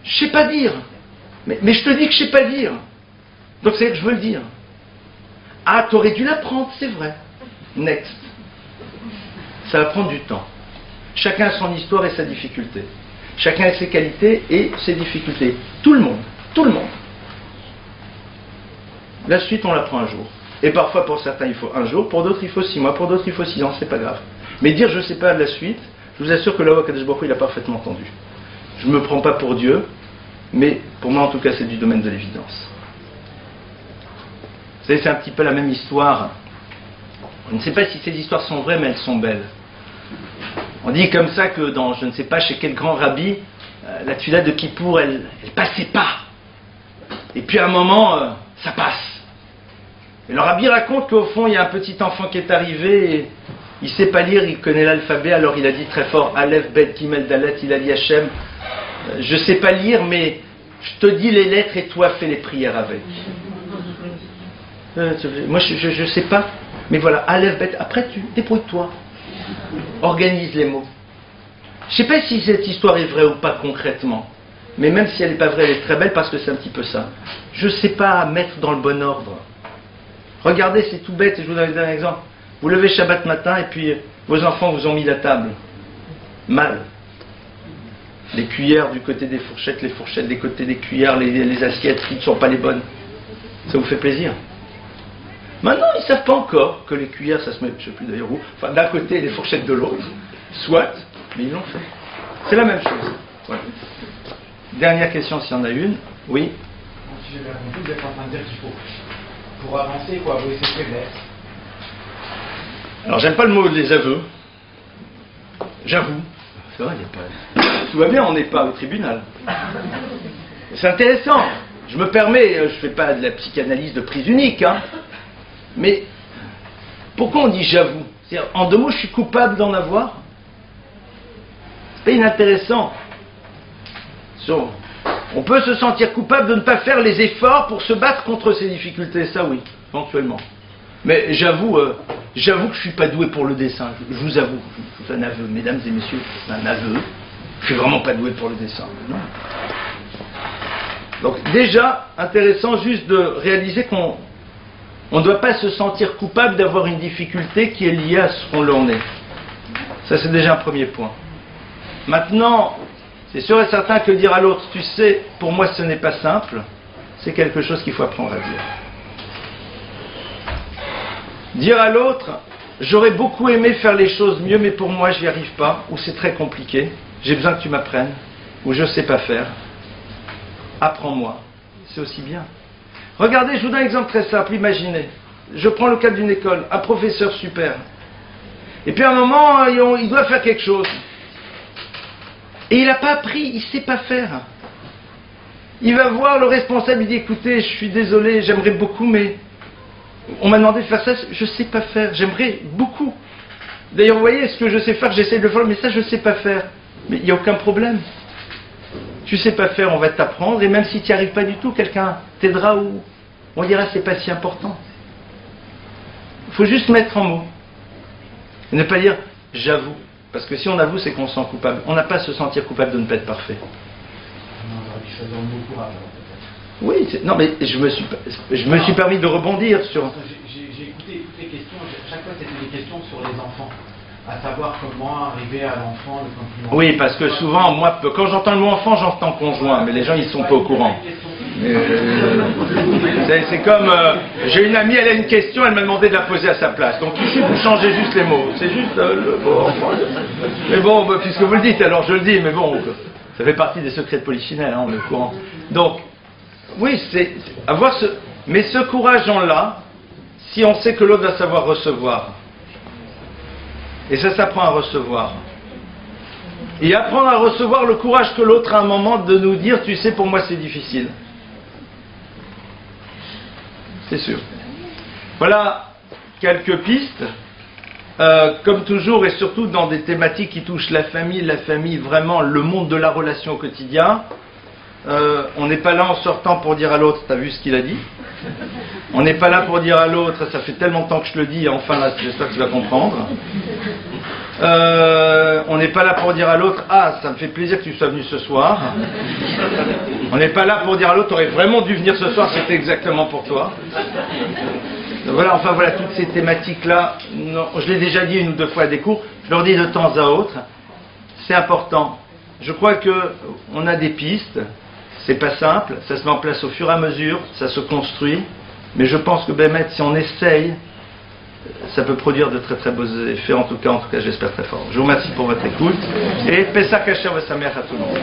sais pas dire. Mais je te dis que je ne sais pas dire. Donc c'est que je veux le dire. Ah, tu aurais dû l'apprendre, c'est vrai. Next. Ça va prendre du temps. Chacun a son histoire et sa difficulté. Chacun a ses qualités et ses difficultés. Tout le monde. Tout le monde. La suite, on l'apprend un jour. Et parfois, pour certains, il faut un jour. Pour d'autres, il faut 6 mois. Pour d'autres, il faut 6 ans. C'est pas grave. Mais dire je ne sais pas de la suite, je vous assure que là-haut, Kadosh Baruch Hu, il a parfaitement entendu. Je ne me prends pas pour Dieu, mais pour moi, en tout cas, c'est du domaine de l'évidence. Vous savez, c'est un petit peu la même histoire. On ne sait pas si ces histoires sont vraies, mais elles sont belles. On dit comme ça que dans, je ne sais pas chez quel grand rabbi, la tefila de Kippour, elle passait pas. Et puis à un moment, ça passe. Et le rabbi raconte qu'au fond, il y a un petit enfant qui est arrivé, et il ne sait pas lire, il connaît l'alphabet, alors il a dit très fort, Aleph, Bet, Gimel, Dalet, il a dit Hachem, je ne sais pas lire, mais je te dis les lettres et toi fais les prières avec. Moi, je ne sais pas, mais voilà, Aleph, Bet, après tu débrouille-toi. Organise les mots. Je ne sais pas si cette histoire est vraie ou pas concrètement, mais même si elle n'est pas vraie, elle est très belle parce que c'est un petit peu ça. Je ne sais pas mettre dans le bon ordre. Regardez, c'est tout bête, et je vous donne un exemple. Vous levez Shabbat matin et puis vos enfants vous ont mis la table. Mal. Les cuillères du côté des fourchettes, les fourchettes des côtés des cuillères, les assiettes qui ne sont pas les bonnes. Ça vous fait plaisir? Maintenant, ils ne savent pas encore que les cuillères, ça se met, je ne sais plus d'ailleurs où, enfin d'un côté et les fourchettes de l'autre. Soit, mais ils l'ont fait. C'est la même chose. Voilà. Dernière question, s'il y en a une. Oui. Si j'ai bien compris, vous êtes en train de dire qu'il faut, pour avancer, il faut avouer ses faiblesses. Alors, j'aime pas le mot les aveux. J'avoue. C'est vrai, il n'y a pas... Tout va bien, on n'est pas au tribunal. C'est intéressant. Je me permets, je ne fais pas de la psychanalyse de prise unique, hein. Mais pourquoi on dit j'avoue? C'est-à-dire, en 2 mots, je suis coupable d'en avoir? C'est pas inintéressant. On peut se sentir coupable de ne pas faire les efforts pour se battre contre ces difficultés, ça oui, éventuellement. Mais j'avoue que je ne suis pas doué pour le dessin, je vous avoue, c'est un aveu, mesdames et messieurs, c'est un aveu, je suis vraiment pas doué pour le dessin. Non. Donc déjà, intéressant juste de réaliser qu'on ne doit pas se sentir coupable d'avoir une difficulté qui est liée à ce qu'on l'en est. Ça c'est déjà un premier point. Maintenant, c'est sûr et certain que dire à l'autre, tu sais, pour moi ce n'est pas simple, c'est quelque chose qu'il faut apprendre à dire. Dire à l'autre, j'aurais beaucoup aimé faire les choses mieux, mais pour moi, je n'y arrive pas, ou c'est très compliqué, j'ai besoin que tu m'apprennes, ou je ne sais pas faire. Apprends-moi. C'est aussi bien. Regardez, je vous donne un exemple très simple. Imaginez, je prends le cas d'une école, un professeur super. Et puis à un moment, il doit faire quelque chose. Et il n'a pas appris, il ne sait pas faire. Il va voir le responsable, il dit, écoutez, je suis désolé, j'aimerais beaucoup, mais on m'a demandé de faire ça, je ne sais pas faire, j'aimerais beaucoup. D'ailleurs, vous voyez, ce que je sais faire, j'essaie de le faire, mais ça, je ne sais pas faire. Mais il n'y a aucun problème. Tu ne sais pas faire, on va t'apprendre, et même si tu n'y arrives pas du tout, quelqu'un t'aidera ou on dira, c'est pas si important. Il faut juste mettre en mots. Et ne pas dire, j'avoue. Parce que si on avoue, c'est qu'on se sent coupable. On n'a pas à se sentir coupable de ne pas être parfait. Oui, non, mais je me suis permis de rebondir sur... J'ai écouté toutes les questions, chaque fois c'était des questions sur les enfants, à savoir comment arriver à l'enfant, le compliment. Oui, parce que souvent, moi, quand j'entends le mot enfant, j'entends conjoint, mais les gens, ils ne sont pas au courant. C'est comme, j'ai une amie, elle a une question, elle m'a demandé de la poser à sa place. Donc ici, vous changez juste les mots. C'est juste le mot enfant. Mais bon, puisque vous le dites, alors je le dis, mais bon, ça fait partie des secrets de Polichinelle, hein, on est au courant. Donc, oui, c'est avoir ce... Mais ce courage en là, si on sait que l'autre va savoir recevoir. Et ça s'apprend à recevoir. Et apprendre à recevoir le courage que l'autre a à un moment de nous dire, tu sais, pour moi c'est difficile. C'est sûr. Voilà quelques pistes. Comme toujours, et surtout dans des thématiques qui touchent la famille, vraiment le monde de la relation au quotidien. On n'est pas là en sortant pour dire à l'autre, t'as vu ce qu'il a dit? On n'est pas là pour dire à l'autre, ça fait tellement de temps que je le dis, enfin là, j'espère que tu vas comprendre. On n'est pas là pour dire à l'autre, ah, ça me fait plaisir que tu sois venu ce soir. On n'est pas là pour dire à l'autre, t'aurais vraiment dû venir ce soir, c'était exactement pour toi. Voilà, enfin voilà, toutes ces thématiques-là, je l'ai déjà dit une ou deux fois à des cours, je leur dis de temps à autre, c'est important. Je crois qu'on a des pistes, c'est pas simple, ça se met en place au fur et à mesure, ça se construit, mais je pense que Bémet, si on essaye, ça peut produire de très très beaux effets, en tout cas j'espère très fort. Je vous remercie pour votre écoute, et Pessah Kasher V'Sameach à tout le monde.